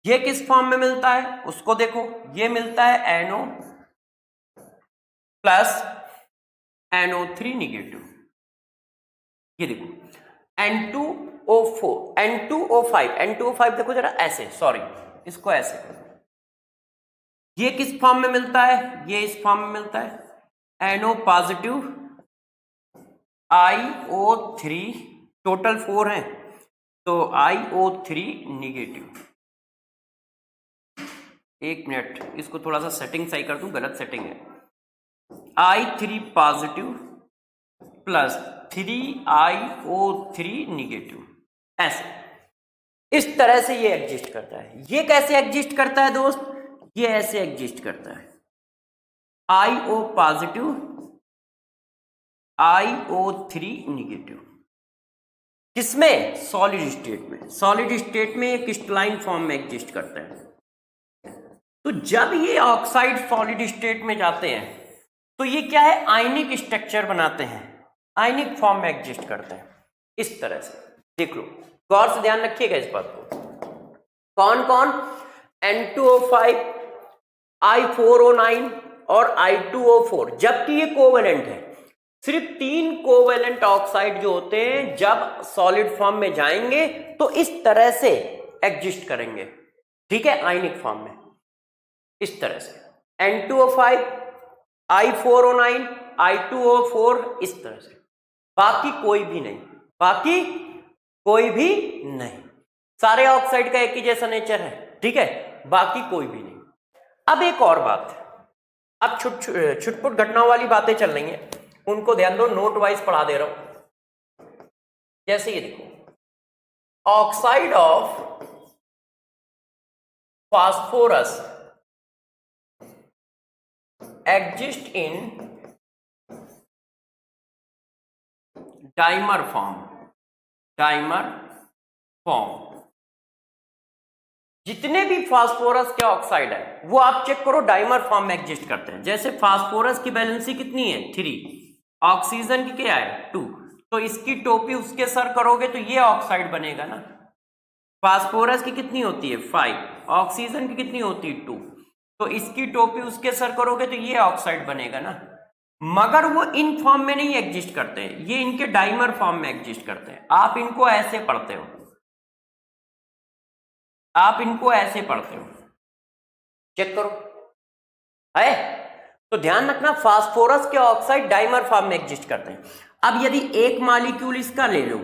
ये किस फॉर्म में मिलता है उसको देखो, ये मिलता है NO प्लस NO3 निगेटिव। ये देखो N2O4, N2O5, N2O5 देखो जरा ऐसे, सॉरी इसको ऐसे, ये किस फॉर्म में मिलता है? ये इस फॉर्म में मिलता है NO पॉजिटिव IO3, टोटल 4 हैं तो IO3 निगेटिव। एक मिनट, इसको थोड़ा सा सेटिंग सही कर दूं, गलत सेटिंग है। I3 positive plus 3IO3 negative, ऐसे इस तरह से ये एग्जिस्ट करता है। ये कैसे एग्जिस्ट करता है दोस्त? ये ऐसे एग्जिस्ट करता है, IO पॉजिटिव IO3 निगेटिव। किसमें? सॉलिड स्टेट में। सॉलिड स्टेट में ये क्रिस्टलाइन फॉर्म में एग्जिस्ट करता है। तो जब ये ऑक्साइड सॉलिड स्टेट में जाते हैं तो ये क्या है? आयनिक स्ट्रक्चर बनाते हैं, आयनिक फॉर्म में एग्जिस्ट करते हैं इस तरह से। देख लो, गौर से ध्यान रखिएगा इस बात को। कौन कौन? N2O5, I4O9 और I2O4, जबकि ये कोवेलेंट है। सिर्फ 3 कोवेलेंट ऑक्साइड जो होते हैं जब सॉलिड फॉर्म में जाएंगे तो इस तरह से एग्जिस्ट करेंगे, ठीक है, आयनिक फॉर्म में इस तरह से। N2O5, I4O9, I2O4 इस तरह से, बाकी कोई भी नहीं, बाकी कोई भी नहीं। सारे ऑक्साइड का एक ही जैसा नेचर है, ठीक है, बाकी कोई भी नहीं। अब एक और बात, अब छुटपुट घटनाओं वाली बातें चल रही हैं, उनको ध्यान दो, नोट वाइज पढ़ा दे रहा हूं। जैसे ये देखो, oxide of phosphorus exist in dimer form, dimer form. जितने भी फास्फोरस के ऑक्साइड है वो आप चेक करो डाइमर फॉर्म में एग्जिस्ट करते हैं। जैसे फास्फोरस की वैलेंसी कितनी है? 3, ऑक्सीजन की क्या है? 2, तो इसकी टोपी उसके सर करोगे तो ये ऑक्साइड बनेगा ना। फास्फोरस की कितनी होती है? 5, ऑक्सीजन की कितनी होती है? 2, तो इसकी टोपी उसके सर करोगे तो ये ऑक्साइड बनेगा ना। मगर वो इन फॉर्म में नहीं एग्जिस्ट करते हैं, ये इनके डाइमर फॉर्म में एग्जिस्ट करते हैं। आप इनको ऐसे पढ़ते हो, आप इनको ऐसे पढ़ते हो, चेक करो है। तो ध्यान रखना, फास्फोरस के ऑक्साइड डाइमर फॉर्म में एग्जिस्ट करते हैं। अब यदि एक मॉलिक्यूल इसका ले लो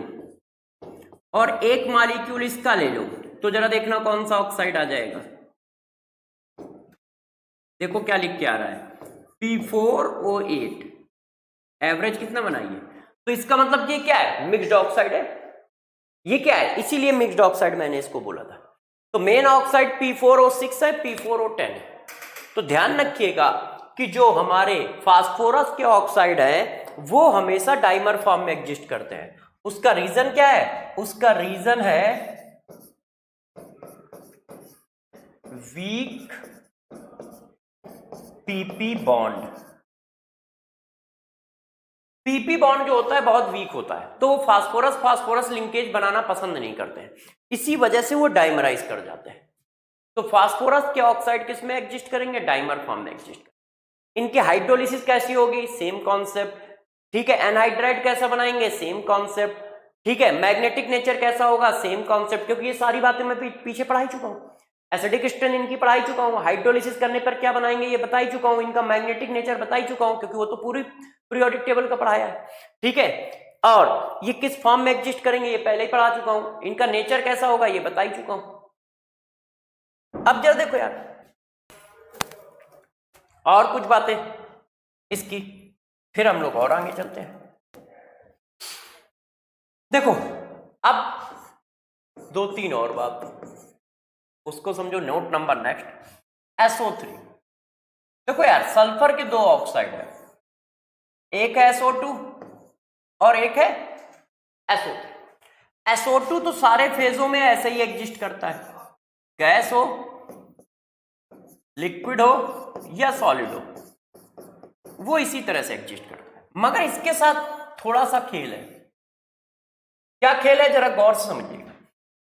और एक मॉलिक्यूल इसका ले लो तो जरा देखना कौन सा ऑक्साइड आ जाएगा। देखो क्या लिख के आ रहा है, P4O8, एवरेज कितना बनाइए। तो इसका मतलब ये क्या है? मिक्स्ड ऑक्साइड है। ये क्या है? इसीलिए मिक्स्ड ऑक्साइड मैंने इसको बोला था। तो मेन ऑक्साइड P4O6 है, P4O10 है। तो ध्यान रखिएगा कि जो हमारे फास्फोरस के ऑक्साइड हैं वो हमेशा डाइमर फॉर्म में एग्जिस्ट करते हैं। उसका रीजन क्या है? उसका रीजन है weak PP bond. PP bond जो होता है बहुत वीक होता है, तो वो फास्फोरस फास्फोरस लिंकेज बनाना पसंद नहीं करते हैं, इसी वजह से वो डाइमराइज कर जाते हैं। तो फास्फोरस के ऑक्साइड किस में एग्जिस्ट करेंगे? डाइमर फॉर्म में एग्जिस्ट करेंगे। इनकी हाइड्रोलिसिस कैसी होगी? सेम कॉन्सेप्ट, ठीक है। एनहाइड्राइड कैसा बनाएंगे? सेम कॉन्सेप्ट, ठीक है। मैग्नेटिक नेचर कैसा होगा? सेम कॉन्सेप्ट, क्योंकि ये सारी बातें मैं पीछे पढ़ा ही चुका हूं। एसिडिक स्ट्रेन इनकी पढ़ा ही चुका हूं। हाइड्रोलिसिस करने पर क्या बनाएंगे ये बता ही चुका हूं। इनका मैग्नेटिक नेचर बता ही चुका हूं, क्योंकि वो तो पूरी पीरियोडिक टेबल का पढ़ाया है, ठीक है। और ये किस फॉर्म में एग्जिस्ट करेंगे ये पहले ही पढ़ा चुका हूं। इनका नेचर कैसा होगा ये बता ही चुका हूं। अब जरा देखो यार, और कुछ बातें इसकी, फिर हम लोग और आगे चलते हैं। देखो अब 2-3 और बात, उसको समझो नोट नंबर नेक्स्ट। SO3, देखो यार सल्फर के 2 ऑक्साइड है, एक है SO2 और एक है SO3। SO2 तो सारे फेजों में ऐसे ही एग्जिस्ट करता है, गैस हो, लिक्विड हो या सॉलिड हो, वो इसी तरह से एग्जिस्ट करता है। मगर इसके साथ थोड़ा सा खेल है। क्या खेल है, जरा गौर से समझिएगा।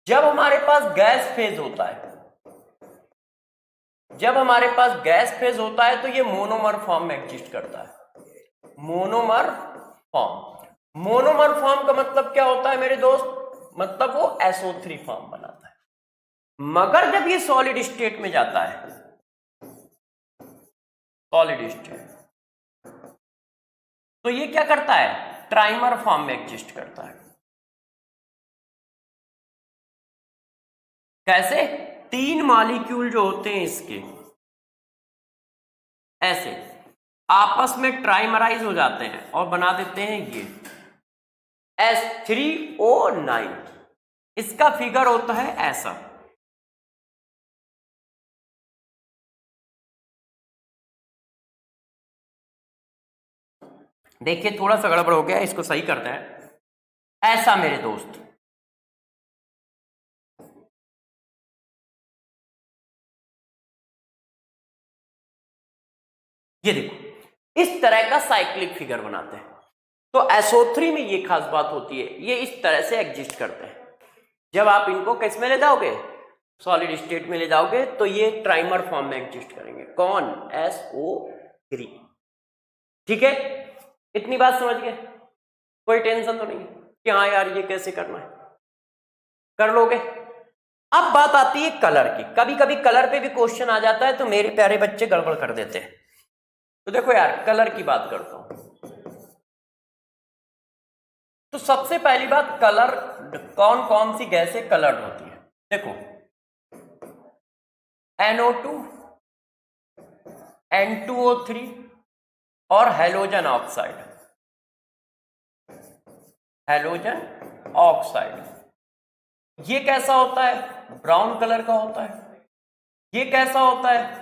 जब हमारे पास गैस फेज होता है, जब हमारे पास गैस फेज होता है तो ये मोनोमर फॉर्म में एग्जिस्ट करता है। मोनोमर फॉर्म, मोनोमर फॉर्म का मतलब क्या होता है मेरे दोस्त, मतलब वो SO3 फॉर्म बनाता है। मगर जब ये सॉलिड स्टेट में जाता है, सॉलिड स्टेट, तो ये क्या करता है, ट्राइमर फॉर्म में एग्जिस्ट करता है। कैसे, 3 मॉलिक्यूल जो होते हैं इसके ऐसे आपस में ट्राइमराइज हो जाते हैं और बना देते हैं ये H3O9। इसका फिगर होता है ऐसा। देखिए थोड़ा सा गड़बड़ हो गया, इसको सही करते हैं। ऐसा मेरे दोस्त, ये देखो इस तरह का साइक्लिक फिगर बनाते हैं। तो SO3 में ये खास बात होती है, ये इस तरह से एग्जिस्ट करते हैं। जब आप इनको किस में ले जाओगे, सॉलिड स्टेट में ले जाओगे, तो ये ट्राइमर फॉर्म में एग्जिस्ट करेंगे। कौन, SO3। ठीक है, इतनी बात समझ गए, कोई टेंशन तो नहीं कि हाँ यार ये कैसे करना है, कर लोगे। अब बात आती है कलर की। कभी कभी कलर पे भी क्वेश्चन आ जाता है, तो मेरे प्यारे बच्चे गड़बड़ कर देते हैं। तो देखो यार कलर की बात करता हूं। तो सबसे पहली बात, कलर कौन कौन सी गैसें कलर्ड होती है। देखो NO2, N2O3 और हैलोजन ऑक्साइड। हैलोजन ऑक्साइड ये कैसा होता है, ब्राउन कलर का होता है। ये कैसा होता है,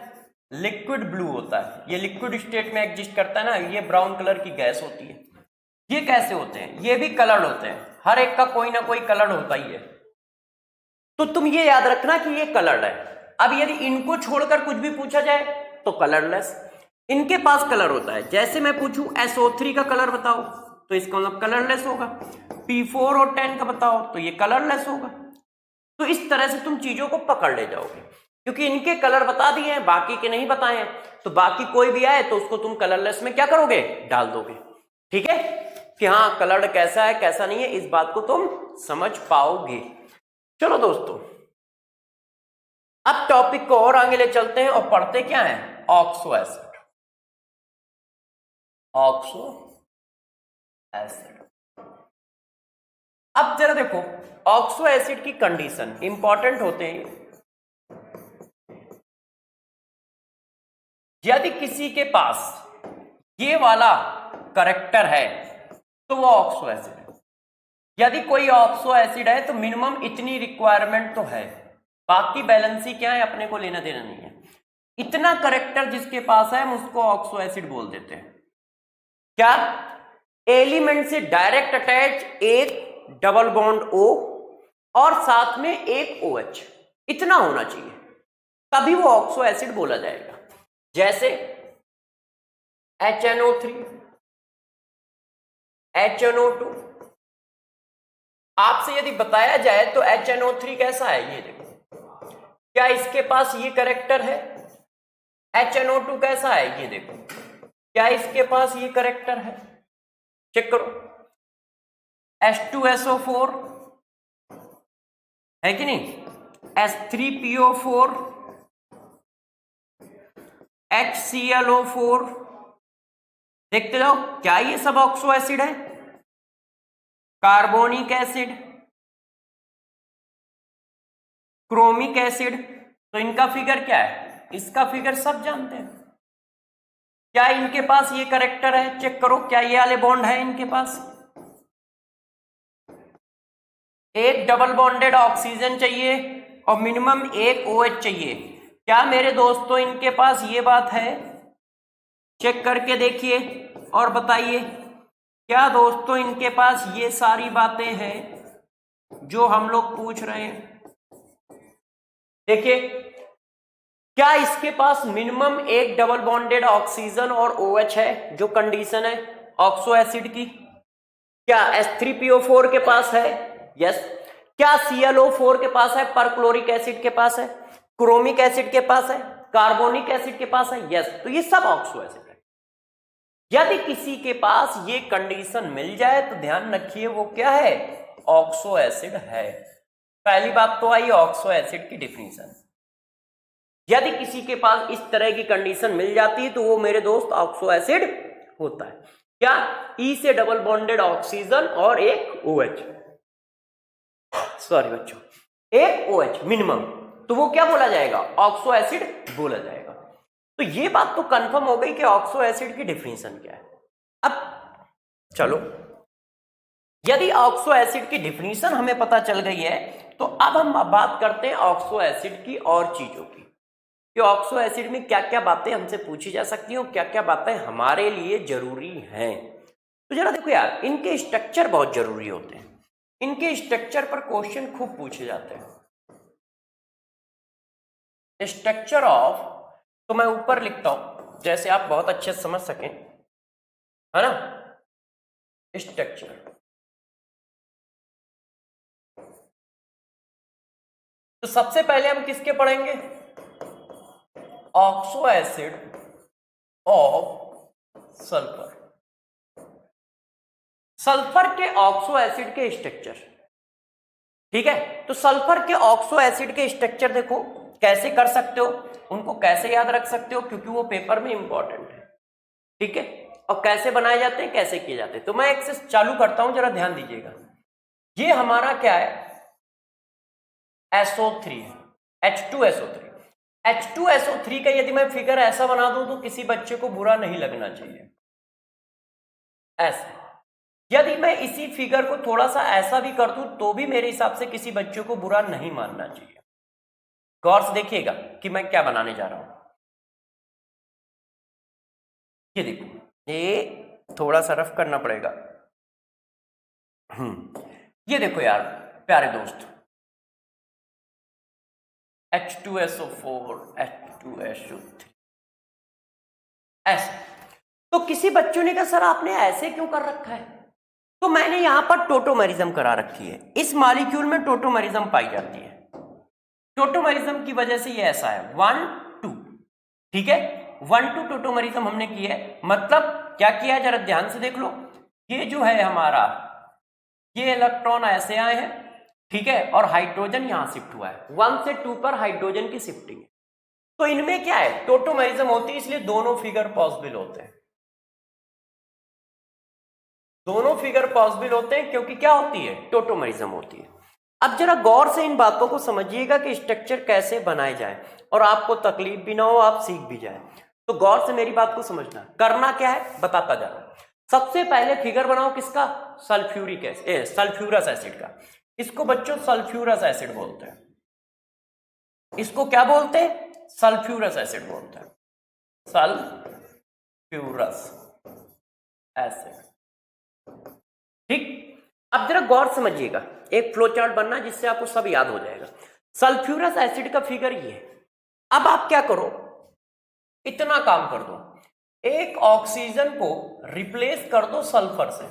लिक्विड ब्लू होता है। ये लिक्विड स्टेट में एग्जिस्ट करता है ना, ये ब्राउन कलर की गैस होती है। ये कैसे होते हैं, ये भी कलर्ड होते हैं। हर एक का कोई ना कोई कलर्ड होता ही है। तो तुम ये याद रखना कि ये कलर्ड है। अब यदि इनको छोड़कर कुछ भी पूछा जाए तो कलरलेस। इनके पास कलर होता है। जैसे मैं पूछूं SO3 का कलर बताओ, तो इसका मतलब कलरलेस होगा। P4 और 10 का बताओ तो ये कलरलेस होगा। तो इस तरह से तुम चीजों को पकड़ ले जाओगे, क्योंकि इनके कलर बता दिए हैं, बाकी के नहीं बताए हैं। तो बाकी कोई भी आए तो उसको तुम कलरलेस में क्या करोगे, डाल दोगे। ठीक है, कि हाँ कलर्ड कैसा है कैसा नहीं है, इस बात को तुम समझ पाओगे। चलो दोस्तों, अब टॉपिक को और आगे ले चलते हैं और पढ़ते क्या है, ऑक्सो एसिड। Oxo acid. अब जरा देखो, ऑक्सो एसिड की कंडीशन इंपॉर्टेंट होते हैं। यदि किसी के पास ये वाला करेक्टर है तो वो ऑक्सो एसिड है। यदि कोई ऑक्सो एसिड है तो मिनिमम इतनी रिक्वायरमेंट तो है, बाकी बैलेंसी क्या है अपने को लेना देना नहीं है। इतना करेक्टर जिसके पास है हम उसको ऑक्सो एसिड बोल देते हैं। क्या, एलिमेंट से डायरेक्ट अटैच एक डबल बॉन्ड O और साथ में एक OH, इतना होना चाहिए, तभी वो ऑक्सो एसिड बोला जाएगा। जैसे HNO3, HNO2। आपसे यदि बताया जाए तो HNO3 कैसा है, ये देखो, क्या इसके पास ये करेक्टर है। HNO2 कैसा है, ये देखो, क्या इसके पास ये करेक्टर है, चेक करो। H2SO4 है कि नहीं, H3PO4, HClO4, देखते जाओ, क्या ये सब ऑक्सो एसिड है। कार्बोनिक एसिड, क्रोमिक एसिड, तो इनका फिगर क्या है, इसका फिगर सब जानते हैं। क्या इनके पास ये करेक्टर है, चेक करो, क्या ये वाले बॉन्ड है इनके पास। एक डबल बॉन्डेड ऑक्सीजन चाहिए और मिनिमम एक OH चाहिए। क्या मेरे दोस्तों इनके पास ये बात है? चेक करके देखिए और बताइए, क्या दोस्तों इनके पास ये सारी बातें हैं जो हम लोग पूछ रहे हैं? देखिए, क्या इसके पास मिनिमम एक डबल बॉन्डेड ऑक्सीजन और OH है, जो कंडीशन है ऑक्सो एसिड की? क्या H3PO4 के पास है? यस। क्या ClO4 के पास है? परक्लोरिक एसिड के पास है? क्रोमिक एसिड के पास है? कार्बोनिक एसिड के पास है? यस। तो ये सब ऑक्सो एसिड है। यदि किसी के पास ये कंडीशन मिल जाए तो ध्यान रखिए वो क्या है? ऑक्सो एसिड है। पहली बात तो आई ऑक्सो एसिड की डिफिनीशन। यदि किसी के पास इस तरह की कंडीशन मिल जाती है तो वो मेरे दोस्त ऑक्सो एसिड होता है। क्या? E से डबल बॉन्डेड ऑक्सीजन और एक OH, सॉरी बच्चों, एक OH मिनिमम, तो वो क्या बोला जाएगा? ऑक्सो एसिड बोला जाएगा। तो ये बात तो कंफर्म हो गई कि ऑक्सो एसिड की डिफिनीशन क्या है। अब चलो, यदि ऑक्सो एसिड की डिफिनीशन हमें पता चल गई है तो अब हम बात करते हैं ऑक्सो एसिड की और चीजों की, कि ऑक्सो एसिड में क्या क्या बातें हमसे पूछी जा सकती हैं और क्या क्या बातें हमारे लिए जरूरी हैं। तो जरा देखो यार, इनके स्ट्रक्चर बहुत जरूरी होते हैं। इनके स्ट्रक्चर पर क्वेश्चन खूब पूछे जाते हैं। स्ट्रक्चर ऑफ, तो मैं ऊपर लिखता हूं जैसे आप बहुत अच्छे से समझ सकें, है ना? स्ट्रक्चर, तो सबसे पहले हम किसके पढ़ेंगे? Oxo acid of sulphur. Sulphur के ऑक्सो एसिड के स्ट्रक्चर, ठीक है? तो सल्फर के ऑक्सो एसिड के स्ट्रक्चर देखो कैसे कर सकते हो, उनको कैसे याद रख सकते हो, क्योंकि वो पेपर में इंपॉर्टेंट है, ठीक है? और कैसे बनाए जाते हैं, कैसे किए जाते हैं। तो मैं एक से चालू करता हूं, जरा ध्यान दीजिएगा। ये हमारा क्या है? SO3 है, H2SO3। H2SO3 का यदि मैं फिगर ऐसा बना दूं तो किसी बच्चे को बुरा नहीं लगना चाहिए। ऐसे यदि मैं इसी फिगर को थोड़ा सा ऐसा भी कर दूं तो भी मेरे हिसाब से किसी बच्चे को बुरा नहीं मानना चाहिए। गौर से देखिएगा कि मैं क्या बनाने जा रहा हूं। ये देखो, ये थोड़ा सा रफ करना पड़ेगा। ये देखो यार प्यारे दोस्त, H2SO4 H2SO3 ऐसे। तो किसी बच्चों ने कहा सर आपने ऐसे क्यों कर रखा है? तो मैंने यहां पर टोटोमेरिज्म करा रखी है। इस मॉलिक्यूल में टोटोमेरिज्म पाई जाती है। टोटोमेरिज्म की वजह से ये ऐसा है 1 2, ठीक है? 1 2 टोटोमेरिज्म हमने किया है। मतलब क्या किया है, जरा ध्यान से देख लो। ये जो है हमारा, ये इलेक्ट्रॉन ऐसे आए हैं, ठीक है? और हाइड्रोजन यहां शिफ्ट हुआ है। 1 से 2 पर हाइड्रोजन की शिफ्टिंग है। तो इनमें क्या है? टोटोमेरिज्म होती है, इसलिए दोनों फिगर पॉसिबल होते हैं। दोनों फिगर पॉसिबल होते हैं क्योंकि क्या होती है? टोटोमेरिज्म होती है। अब जरा गौर से इन बातों को समझिएगा कि स्ट्रक्चर कैसे बनाए जाए और आपको तकलीफ भी ना हो, आप सीख भी जाए। तो गौर से मेरी बात को समझना। करना क्या है बताता जा रहा हूं। सबसे पहले फिगर बनाओ किसका? सल्फ्यूरिक एसिड, सल्फ्यूरस एसिड का। इसको बच्चों सल्फ्यूरस एसिड बोलते हैं। इसको क्या बोलते हैं? सल्फ्यूरस एसिड बोलते हैं। सल्फ्यूरस एसिड, ठीक? अब जरा गौर समझिएगा, एक फ्लो चार्ट बनना जिससे आपको सब याद हो जाएगा। सल्फ्यूरस एसिड का फिगर ये है। अब आप क्या करो, इतना काम कर दो, एक ऑक्सीजन को रिप्लेस कर दो सल्फर से,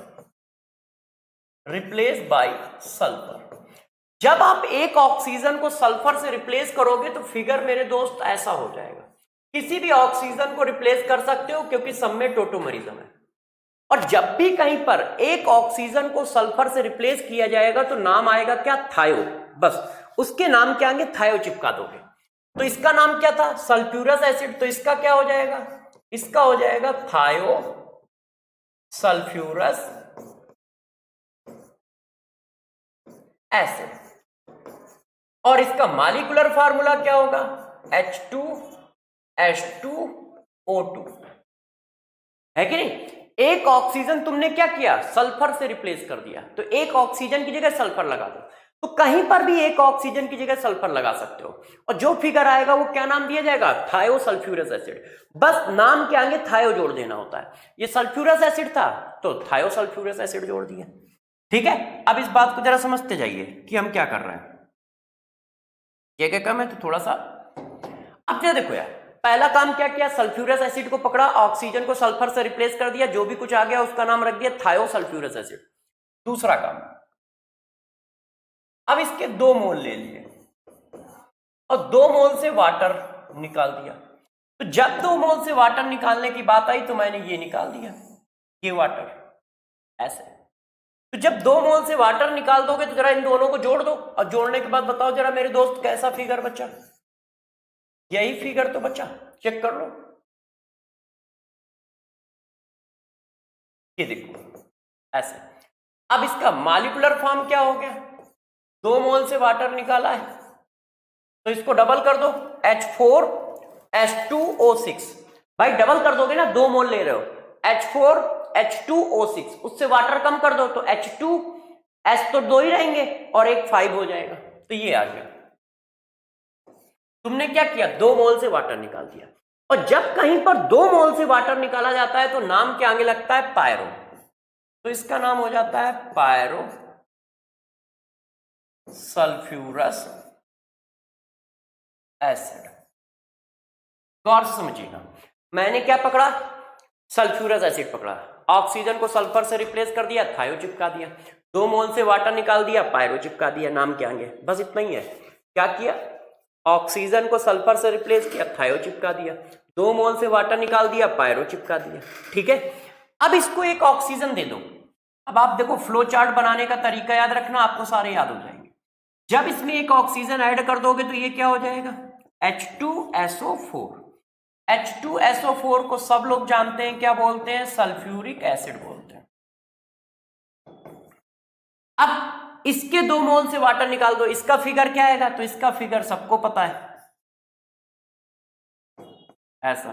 रिप्लेस बाय सल्फर। जब आप एक ऑक्सीजन को सल्फर से रिप्लेस करोगे तो फिगर मेरे दोस्त ऐसा हो जाएगा। किसी भी ऑक्सीजन को रिप्लेस कर सकते हो क्योंकि सब में टोटोमेरिज्म है। और जब भी कहीं पर एक ऑक्सीजन को सल्फर से रिप्लेस किया जाएगा तो नाम आएगा क्या? थायो। बस उसके नाम क्या आएंगे? थायो चिपका दोगे। तो इसका नाम क्या था? Sulphurous acid. तो इसका क्या हो जाएगा? इसका हो जाएगा थायो सल्फ्यूरस एसिड। और इसका मॉलिक्यूलर फार्मूला क्या होगा? H2H2O2, है कि नहीं? एक ऑक्सीजन तुमने क्या किया? सल्फर से रिप्लेस कर दिया। तो एक ऑक्सीजन की जगह सल्फर लगा दो। तो कहीं पर भी एक ऑक्सीजन की जगह सल्फर लगा सकते हो, और जो फिगर आएगा वो क्या नाम दिया जाएगा, थायोसल्फ्यूरस एसिड। बस नाम के आगे थायो जोड़ देना होता है। ये सल्फ्यूरस एसिड था तो थायोसल्फ्यूरस एसिड जोड़ दिया। ठीक है, अब इस बात को जरा समझते जाइए कि हम क्या कर रहे हैं। क्या कम है तो थोड़ा सा अब क्या देखो यार, पहला काम क्या किया, सल्फ्यूरस एसिड को पकड़ा, ऑक्सीजन को सल्फर से रिप्लेस कर दिया, जो भी कुछ आ गया उसका नाम रख दिया थायोसल्फ्यूरस एसिड। दूसरा काम, अब इसके 2 मोल ले लिए और 2 मोल से वाटर निकाल दिया। तो जब 2 मोल से वाटर निकालने की बात आई तो मैंने ये निकाल दिया, ये वाटर ऐसे। तो जब 2 मोल से वाटर निकाल दोगे तो जरा इन दोनों को जोड़ दो, और जोड़ने के बाद बताओ जरा मेरे दोस्त कैसा फिगर बचा। यही फिगर तो बचा, चेक कर लो। ये देखो ऐसे। अब इसका मॉलिक्यूलर फॉर्म क्या हो गया, 2 मोल से वाटर निकाला है तो इसको डबल कर दो, H4H2O6। भाई डबल कर दोगे ना, 2 मोल ले रहे हो, H4H2O6, उससे वाटर कम कर दो तो H2S तो 2 ही रहेंगे और एक 5 हो जाएगा। तो ये आ गया। तुमने क्या किया, 2 मोल से वाटर निकाल दिया। और जब कहीं पर 2 मोल से वाटर निकाला जाता है तो नाम के आगे लगता है पायरो, तो इसका नाम हो जाता है पायरो सल्फ्यूरस एसिड। गौर से समझिएगा, मैंने क्या पकड़ा, सल्फ्यूरस एसिड पकड़ा, ऑक्सीजन को सल्फर से रिप्लेस कर दिया, थायो चिपका दिया, 2 मोल से वाटर निकाल दिया, पायरो चिपका दिया नाम के आगे, बस इतना ही है। क्या किया, ऑक्सीजन को सल्फर से रिप्लेस किया, थायो चिपका दिया, 2 मोल से वाटर निकाल दिया, पायरो चिपका दिया। ठीक है, अब इसको एक ऑक्सीजन दे दो। अब आप देखो फ्लो चार्ट बनाने का तरीका याद रखना, आपको सारे याद हो जाएंगे। जब इसमें एक ऑक्सीजन ऐड कर दोगे तो ये क्या हो जाएगा, H2SO4। H2SO4 को सब लोग जानते हैं क्या बोलते हैं, सल्फ्यूरिक एसिड बोलते हैं। अब इसके 2 मोल से वाटर निकाल दो, इसका फिगर क्या आएगा, तो इसका फिगर सबको पता है ऐसा।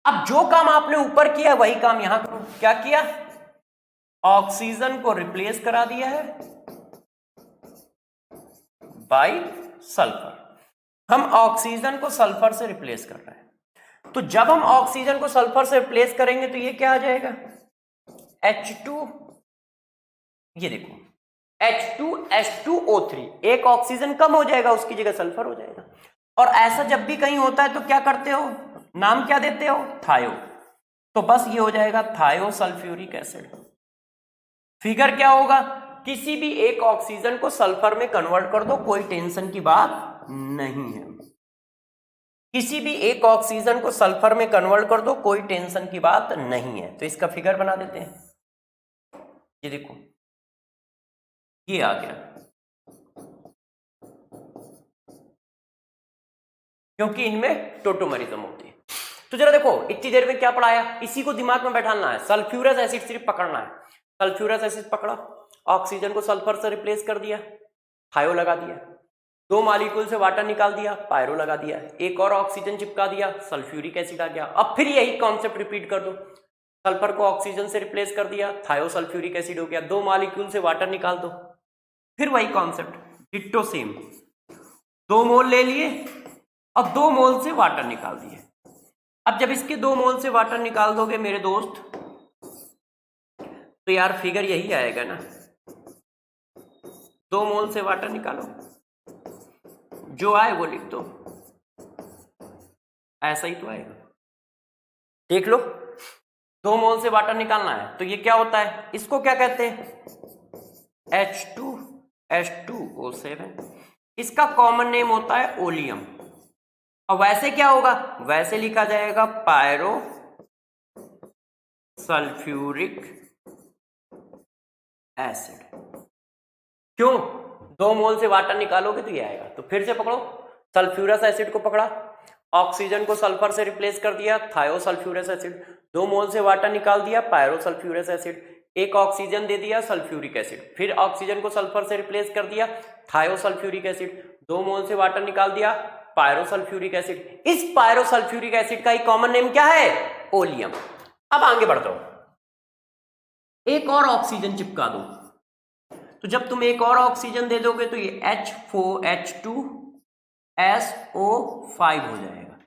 अब जो काम आपने ऊपर किया वही काम यहां करो। क्या किया, ऑक्सीजन को रिप्लेस करा दिया है बाय सल्फर। हम ऑक्सीजन को सल्फर से रिप्लेस कर रहे हैं, तो जब हम ऑक्सीजन को सल्फर से रिप्लेस करेंगे तो ये क्या आ जाएगा, H2, ये देखो H2H2O3, एक ऑक्सीजन कम हो जाएगा, उसकी जगह सल्फर हो जाएगा। और ऐसा जब भी कहीं होता है तो क्या करते हो, नाम क्या देते हो, थायो। तो बस ये हो जाएगा थायोसल्फ्यूरिक एसिड। फिगर क्या होगा, किसी भी एक ऑक्सीजन को सल्फर में कन्वर्ट कर दो, कोई टेंशन की बात नहीं है। किसी भी एक ऑक्सीजन को सल्फर में कन्वर्ट कर दो, कोई टेंशन की बात नहीं है। तो इसका फिगर बना देते हैं, ये देखो ये आ गया, क्योंकि इनमें टोटोमरिज्म होती है। तो जरा देखो इतनी देर में क्या पढ़ाया, इसी को दिमाग में बैठाना है। सल्फ्यूरस एसिड सिर्फ पकड़ना है, सल्फ्यूरस एसिड पकड़ा, ऑक्सीजन को सल्फर से रिप्लेस कर दिया, थायो लगा दिया, 2 मॉलिक्यूल से वाटर निकाल दिया, पायरो लगा दिया, एक और ऑक्सीजन चिपका दिया, सल्फ्यूरिक एसिड आ गया। अब फिर यही कॉन्सेप्ट रिपीट कर दो, सल्फर को ऑक्सीजन से रिप्लेस कर दिया, थायोसल्फ्यूरिक एसिड हो गया, 2 मॉलिक्यूल से वाटर निकाल दो, फिर वही कॉन्सेप्ट डिट्टो सेम, 2 मोल ले लिए और 2 मोल से वाटर निकाल दिए। अब जब इसके 2 मोल से वाटर निकाल दोगे मेरे दोस्त तो यार फिगर यही आएगा ना, 2 मोल से वाटर निकालो, जो आए वो लिख दो, ऐसा ही तो आएगा। देख लो 2 मोल से वाटर निकालना है तो ये क्या होता है, इसको क्या कहते हैं, H2H2O7। इसका कॉमन नेम होता है ओलियम। और वैसे क्या होगा, वैसे लिखा जाएगा पायरो सल्फ्यूरिक एसिड। क्यों, 2 मोल से वाटर निकालोगे तो ये आएगा। तो फिर से पकड़ो, सल्फ्यूरस एसिड को पकड़ा, ऑक्सीजन को सल्फर से रिप्लेस कर दिया, थायोसल्फ्यूरस एसिड, 2 मोल से वाटर निकाल दिया, पायरोसल्फ्यूरस एसिड, एक ऑक्सीजन दे दिया, सल्फ्यूरिक एसिड, फिर ऑक्सीजन को सल्फर से रिप्लेस कर दिया, थायोसल्फ्यूरिक एसिड, 2 मोल से वाटर निकाल दिया, पायरोसल्फ्यूरिक एसिड। इस पायरोसल्फ्यूरिक एसिड का ही कॉमन नेम क्या है, ओलियम। अब आगे बढ़ता हूं, एक और ऑक्सीजन चिपका दो, तो जब तुम एक और ऑक्सीजन दे दोगे तो ये H4H2SO5 हो जाएगा।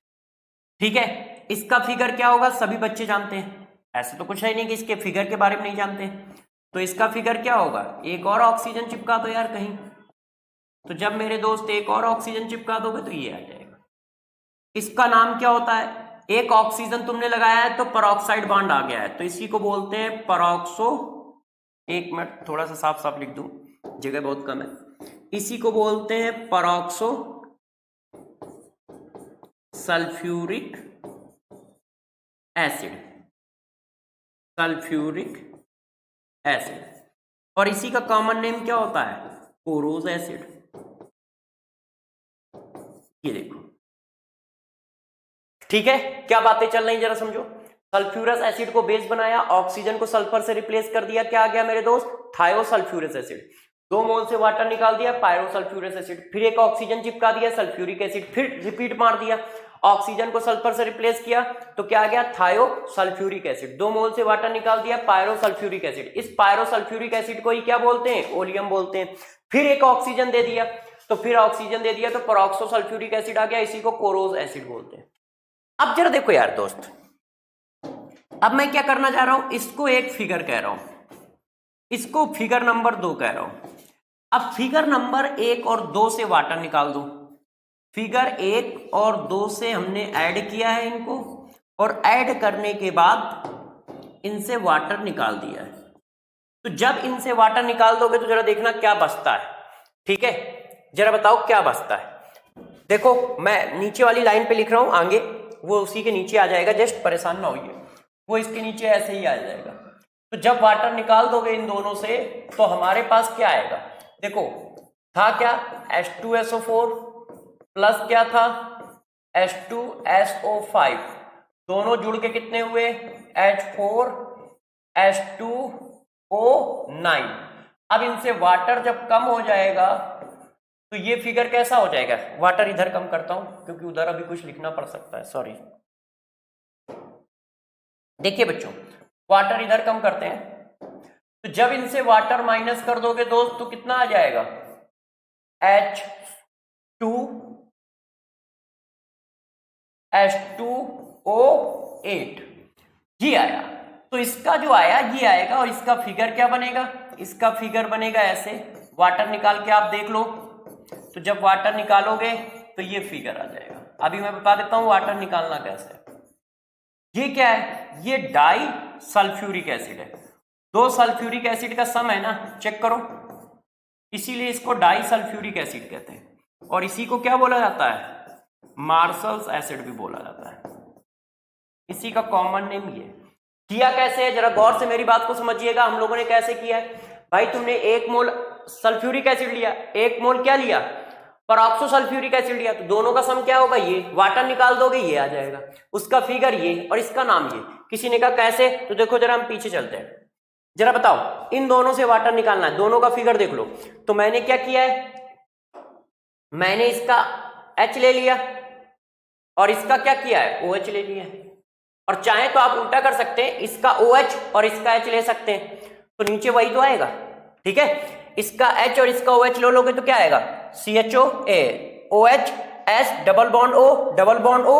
ठीक है, इसका फिगर क्या होगा सभी बच्चे जानते हैं, ऐसे तो कुछ है नहीं कि इसके फिगर के बारे में नहीं जानते। तो इसका फिगर क्या होगा, एक और ऑक्सीजन चिपका दो यार कहीं, तो जब मेरे दोस्त एक और ऑक्सीजन चिपका दोगे तो ये आ जाएगा। इसका नाम क्या होता है, एक ऑक्सीजन तुमने लगाया है तो परऑक्साइड बॉन्ड आ गया है, तो इसी को बोलते हैं परऑक्सो, एक मिनट थोड़ा सा साफ साफ लिख दूं, जगह बहुत कम है, इसी को बोलते हैं peroxo sulphuric acid, sulphuric acid. और इसी का कॉमन नेम क्या होता है, कोरोज एसिड। ये देखो, ठीक है, क्या बातें चल रही जरा समझो। सल्फ्यूरस एसिड को बेस बनाया, ऑक्सीजन को सल्फर से रिप्लेस कर दिया, क्या आ गया मेरे दोस्त, थायोसल्फ्यूरस एसिड। 2 मोल से वाटर निकाल दिया, पायरोसल्फ्यूरस एसिड। फिर एक ऑक्सीजन चिपका दिया, सल्फ्यूरिक एसिड। फिर रिपीट मार दिया, ऑक्सीजन को सल्फर से रिप्लेस किया तो क्या आ गया, थायोसल्फ्यूरिक एसिड। 2 मोल से वाटर निकाल दिया, पायरोसल्फ्यूरिक एसिड। इस पायरोसल्फ्यूरिक एसिड को ही क्या बोलते हैं, ओलियम बोलते हैं। फिर एक ऑक्सीजन दे दिया तो परऑक्सोसल्फ्यूरिक एसिड आ गया, इसी को कोरोज एसिड बोलते हैं। अब जरा देखो यार दोस्त, अब मैं क्या करना चाह रहा हूं, इसको एक फिगर कह रहा हूं, इसको फिगर नंबर 2 कह रहा हूं। अब फिगर नंबर 1 और 2 से वाटर निकाल दो। फिगर 1 और 2 से हमने ऐड किया है इनको, और ऐड करने के बाद इनसे वाटर निकाल दिया है। तो जब इनसे वाटर निकाल दोगे तो जरा देखना क्या बचता है, ठीक है, जरा बताओ क्या बचता है। देखो मैं नीचे वाली लाइन पे लिख रहा हूं, आगे वो उसी के नीचे आ जाएगा, जस्ट परेशान ना होइए, वो इसके नीचे ऐसे ही आ जाएगा। तो जब वाटर निकाल दोगे इन दोनों से तो हमारे पास क्या आएगा, देखो था क्या, H2SO4 प्लस क्या था, H2SO5, दोनों जुड़ के कितने हुए, H4H2O9। अब इनसे वाटर जब कम हो जाएगा तो ये फिगर कैसा हो जाएगा, वाटर इधर कम करता हूं क्योंकि उधर अभी कुछ लिखना पड़ सकता है, सॉरी। देखिए बच्चों, वाटर इधर कम करते हैं, तो जब इनसे वाटर माइनस कर दोगे दोस्त तो कितना आ जाएगा, H2O8, ये आया। तो इसका जो आया ये आएगा, और इसका फिगर क्या बनेगा, इसका फिगर बनेगा ऐसे, वाटर निकाल के आप देख लो, तो जब वाटर निकालोगे तो ये फिगर आ जाएगा। अभी मैं बता देता हूं वाटर निकालना कैसे। ये क्या है, ये डाई सल्फ्यूरिक एसिड है, 2 सल्फ्यूरिक एसिड का सम है ना, चेक करो, इसीलिए इसको डाई सल्फ्यूरिक एसिड कहते हैं। और इसी को क्या बोला जाता है, मार्शल्स एसिड भी बोला जाता है, इसी का कॉमन नेम ये। किया कैसे है, जरा गौर से मेरी बात को समझिएगा। हम लोगों ने कैसे किया है भाई, तुमने 1 मोल सल्फ्यूरिक एसिड लिया, 1 मोल क्या लिया, परऑक्सोसल्फ्यूरिक एसिड लिया, तो दोनों का सम क्या होगा, ये वाटर निकाल दोगे ये आ जाएगा, उसका फिगर ये और इसका नाम ये। किसी ने कहा कैसे, तो देखो जरा हम पीछे चलते हैं, जरा बताओ, इन दोनों से वाटर निकालना है, दोनों का फिगर देख लो। तो मैंने क्या किया है, मैंने इसका H ले लिया और इसका क्या किया है, OH ले लिया है। और चाहे तो आप उल्टा कर सकते हैं, इसका OH और इसका H ले सकते हैं, तो नीचे वही तो आएगा, ठीक है। इसका H और इसका OH लो लोगे तो क्या आएगा, CHOA OH S double bond O double bond O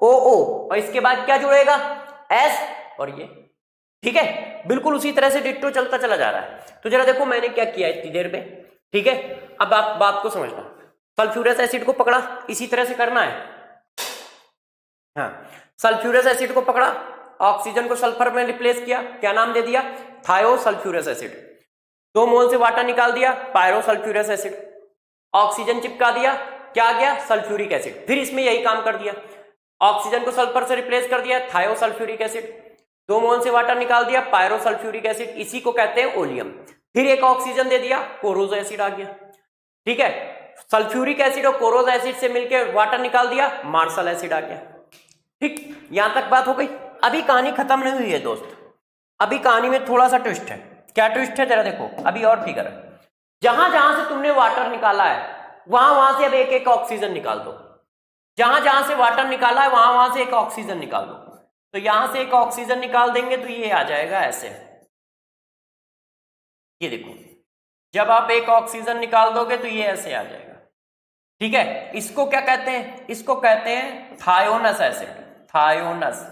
OO, और इसके बाद क्या जुड़ेगा, S और ये, ठीक है। बिल्कुल उसी तरह से डिट्टो चलता चला जा रहा है। तो जरा देखो मैंने क्या किया इतनी देर में, ठीक है। अब आप बात को समझना, सल्फ्यूरस एसिड को पकड़ा, इसी तरह से करना है, हाँ, सल्फ्यूरस एसिड को पकड़ा, ऑक्सीजन को सल्फर में रिप्लेस किया, क्या नाम दे दिया, थायोसल्फ्यूरस एसिड। 2 मोल से वाटर निकाल दिया, पायरोसल्फ्यूरस एसिड। ऑक्सीजन चिपका दिया, क्या आ गया, सल्फ्यूरिक एसिड। फिर इसमें यही काम कर दिया, ऑक्सीजन को सल्फर से रिप्लेस कर दिया, थायोसल्फ्यूरिक एसिड। 2 मोल से वाटर निकाल दिया, पायरोसल्फ्यूरिक एसिड, इसी को कहते हैं ओलियम। फिर एक ऑक्सीजन दे दिया, कोरोज एसिड आ गया, ठीक है। सल्फ्यूरिक एसिड और कोरोज एसिड से मिलकर वाटर निकाल दिया, मार्शल एसिड आ गया, ठीक। यहां तक बात हो गई। अभी कहानी खत्म नहीं हुई है दोस्त, अभी कहानी में थोड़ा सा ट्विस्ट है। क्या ट्विस्ट है, जरा देखो, अभी और फिगर है। जहां जहां से तुमने वाटर निकाला है वहां वहां से अब एक एक ऑक्सीजन निकाल दो, जहां जहां से वाटर निकाला है वहां वहां से एक ऑक्सीजन निकाल दो। तो यहां से एक ऑक्सीजन निकाल देंगे तो ये आ जाएगा ऐसे, ये देखो, जब आप एक ऑक्सीजन निकाल दोगे तो ये ऐसे आ जाएगा। ठीक है, इसको क्या कहते हैं? इसको कहते हैं थायोनस एसिड। थायोनस,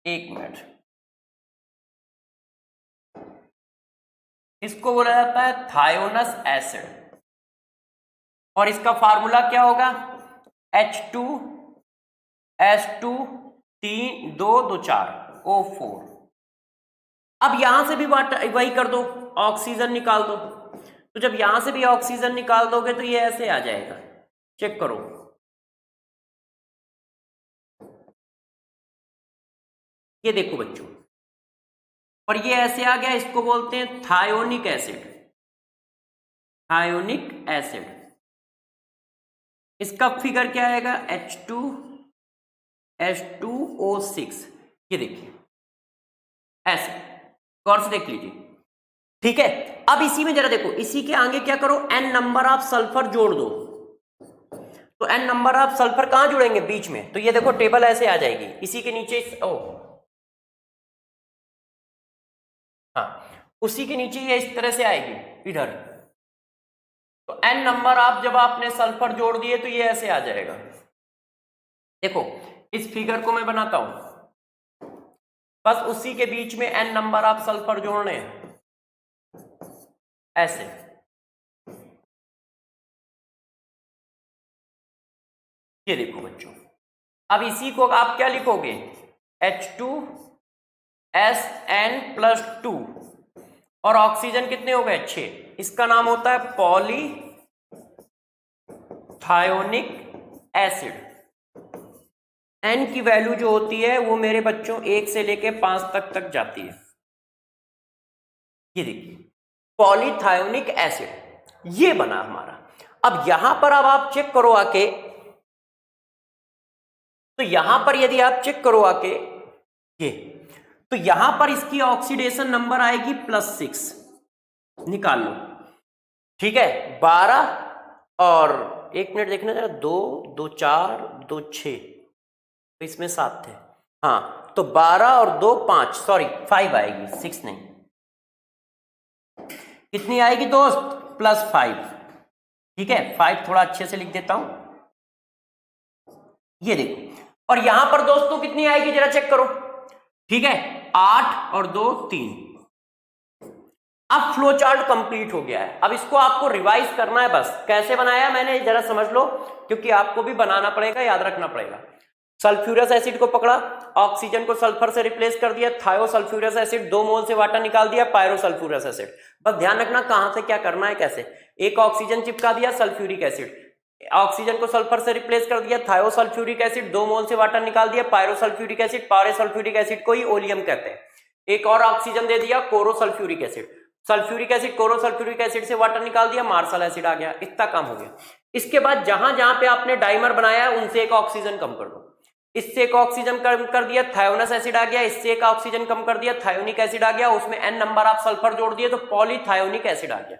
एक मिनट, इसको बोला जाता है थायोनस एसिड। और इसका फार्मूला क्या होगा? H2S2 3 2 2 4 O4। अब यहां से भी वही कर दो, ऑक्सीजन निकाल दो। तो जब यहां से भी ऑक्सीजन निकाल दोगे तो ये ऐसे आ जाएगा। चेक करो, ये देखो बच्चों, और ये ऐसे आ गया। इसको बोलते हैं थायोनिक एसिड। थायोनिक एसिड, इसका फिगर क्या आएगा? H2S2O6। ये देखिए ऐसे, गौर से देख लीजिए। ठीक है, अब इसी में जरा देखो, इसी के आगे क्या करो? n नंबर ऑफ सल्फर जोड़ दो। तो n नंबर ऑफ सल्फर कहां जुड़ेंगे? बीच में। तो ये देखो टेबल ऐसे आ जाएगी। इसी के नीचे हाँ, उसी के नीचे ये इस तरह से आएगी इधर। तो n नंबर आप जब आपने सल्फर जोड़ दिए तो ये ऐसे आ जाएगा। देखो इस फिगर को मैं बनाता हूं, बस उसी के बीच में n नंबर आप सल्फर जोड़ने हैं ऐसे। ये देखो बच्चों, अब इसी को आप क्या लिखोगे? H2SN+2 और ऑक्सीजन कितने हो गए? 6। इसका नाम होता है पॉलीथायोनिक एसिड। N की वैल्यू जो होती है वो मेरे बच्चों 1 से लेके 5 तक जाती है। ये देखिए पॉलीथायोनिक एसिड, ये बना हमारा। अब यहां पर अब आप चेक करो आके, तो यहां पर यदि आप चेक करो आके ये, तो यहां पर इसकी ऑक्सीडेशन नंबर आएगी +6। निकाल लो। ठीक है, 12 और 1 मिनट देखना जरा, 2 2 4 2 6, तो इसमें 7 थे। हाँ, तो 12 और 2 5, सॉरी 5 आएगी, 6 नहीं। कितनी आएगी दोस्त? +5। ठीक है, 5 थोड़ा अच्छे से लिख देता हूं, ये देखो। और यहां पर दोस्तों कितनी आएगी जरा चेक करो। ठीक है, 8 और 2 3। अब फ्लो चार्ट कंप्लीट हो गया है। अब इसको आपको रिवाइज करना है बस। कैसे बनाया मैंने जरा समझ लो, क्योंकि आपको भी बनाना पड़ेगा, याद रखना पड़ेगा। सल्फ्यूरस एसिड को पकड़ा, ऑक्सीजन को सल्फर से रिप्लेस कर दिया, थायोसल्फ्यूरस एसिड 2 मोल से वाटर निकाल दिया, पायरोसल्फ्यूरस एसिड। बस ध्यान रखना कहां से क्या करना है, कैसे। एक ऑक्सीजन चिपका दिया, सल्फ्यूरिक एसिड, ऑक्सीजन को सल्फर से रिप्लेस कर दिया, थायोसल्फ्यूरिक एसिड 2 मोल से वाटर निकाल दिया, पायरोसल्फ्यूरिक एसिड, पायरोसल्फ्यूरिक एसिड को ही ओलियम कहते हैं। एक और ऑक्सीजन दे दिया, कोरोसल्फ्यूरिक एसिड, सल्फ्यूरिक एसिड कोरोसल्फ्यूरिक एसिड से वाटर निकाल दिया, मार्शल एसिड आ गया। इतना काम हो गया। इसके बाद जहां जहां पे आपने डाइमर बनाया है उनसे एक ऑक्सीजन कम कर दो। इससे एक ऑक्सीजन कम कर दिया, थायोनस एसिड आ गया। इससे एक ऑक्सीजन कम कर दिया, थायोनिक एसिड आ गया। उसमें n नंबर आप सल्फर जोड़ दिए तो पॉलीथायोनिक एसिड आ गया।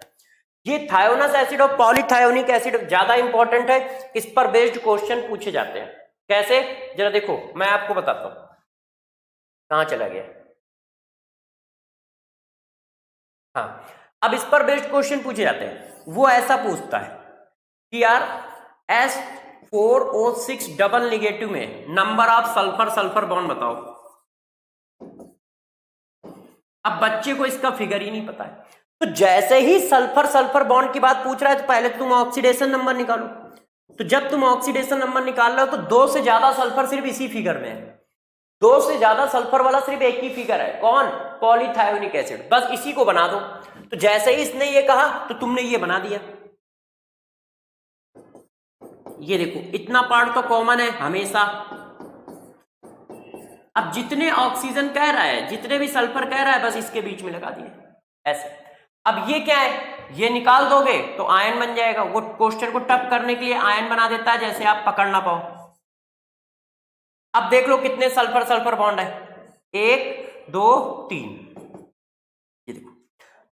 ये थायोनस एसिड और पॉलीथायोनिक एसिड ज्यादा इंपॉर्टेंट है, इस पर बेस्ड क्वेश्चन पूछे जाते हैं। कैसे जरा देखो, मैं आपको बताता हूं। कहां चला गया? हाँ, अब इस पर बेस्ड क्वेश्चन पूछे जाते हैं। वो ऐसा पूछता है कि यार S4O6 डबल निगेटिव में number of sulphur sulphur bond बताओ। अब बच्चे को इसका फिगर ही नहीं पता है, तो जैसे ही सल्फर सल्फर बॉन्ड की बात पूछ रहा है तो पहले तुम ऑक्सीडेशन नंबर निकालो। तो जब तुम ऑक्सीडेशन नंबर निकाल रहे हो तो 2 से ज्यादा सल्फर सिर्फ इसी फिगर में है। 2 से ज्यादा सल्फर वाला सिर्फ एक ही फिगर है, कौन? पॉलीथायोनिक एसिड। बस इसी को बना दो। तो जैसे ही इसने ये कहा तो तुमने ये बना दिया। ये देखो इतना पार्ट तो कॉमन है हमेशा। अब जितने ऑक्सीजन कह रहा है, जितने भी सल्फर कह रहा है, बस इसके बीच में लगा दिए ऐसे। अब ये क्या है, ये निकाल दोगे तो आयन बन जाएगा। वो क्वेश्चन को टफ करने के लिए आयन बना देता है, जैसे आप पकड़ ना पाओ। अब देख लो कितने सल्फर सल्फर बॉन्ड है, 1 2 3। ये देखो,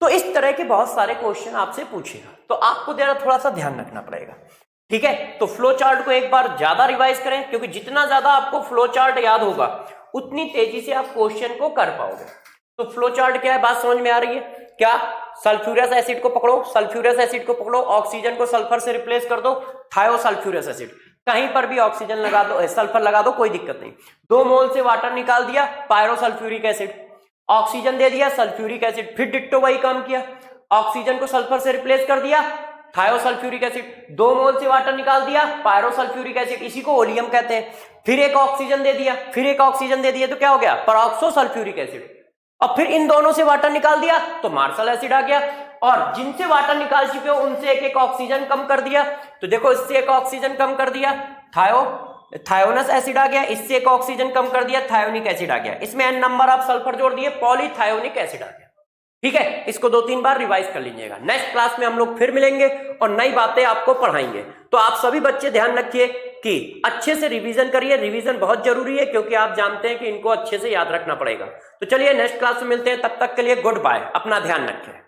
तो इस तरह के बहुत सारे क्वेश्चन आपसे पूछेगा, तो आपको जरा थोड़ा सा ध्यान रखना पड़ेगा। ठीक है, तो फ्लो चार्ट को एक बार ज्यादा रिवाइज करें, क्योंकि जितना ज्यादा आपको फ्लो चार्ट याद होगा उतनी तेजी से आप क्वेश्चन को कर पाओगे। तो फ्लो चार्ट क्या है, बात समझ में आ रही है? क्या, सल्फ्यूरस एसिड को पकड़ो, सल्फ्यूरस एसिड को पकड़ो, ऑक्सीजन को सल्फर से रिप्लेस कर दो, थायोसल्फ्यूरस एसिड, कहीं पर भी ऑक्सीजन लगा दो, सल्फर लगा दो, कोई दिक्कत नहीं। 2 मोल से वाटर निकाल दिया, पायरोसल्फ्यूरिक एसिड, ऑक्सीजन दे दिया, सल्फ्यूरिक एसिड, फिर डिट्टो वही काम किया, ऑक्सीजन को सल्फर से रिप्लेस कर दिया, थायोसल्फ्यूरिक एसिड, 2 मोल से वाटर निकाल दिया, पायरोसल्फ्यूरिक एसिड, इसी को ओलियम कहते हैं, फिर एक ऑक्सीजन दे दिया, फिर एक ऑक्सीजन दे दिया, तो क्या हो गया, परऑक्सोसल्फ्यूरिक एसिड, और फिर इन दोनों से वाटर निकाल दिया तो मार्शल एसिड आ गया, और जिनसे वाटर निकाल चुके हो उनसे एक एक ऑक्सीजन कम कर दिया, तो देखो इससे एक ऑक्सीजन कम कर दिया, थायोनस एसिड आ गया, इससे एक ऑक्सीजन कम कर दिया, थायोनिक एसिड आ गया, इसमें n नंबर आप सल्फर जोड़ दिए, पॉलीथायोनिक एसिड आ गया। ठीक है, इसको 2-3 बार रिवाइज कर लीजिएगा। नेक्स्ट क्लास में हम लोग फिर मिलेंगे और नई बातें आपको पढ़ाएंगे। तो आप सभी बच्चे ध्यान रखिए कि अच्छे से रिवीजन करिए, रिवीजन बहुत जरूरी है क्योंकि आप जानते हैं कि इनको अच्छे से याद रखना पड़ेगा। तो चलिए नेक्स्ट क्लास में मिलते हैं, तब तक के लिए गुड बाय, अपना ध्यान रखें।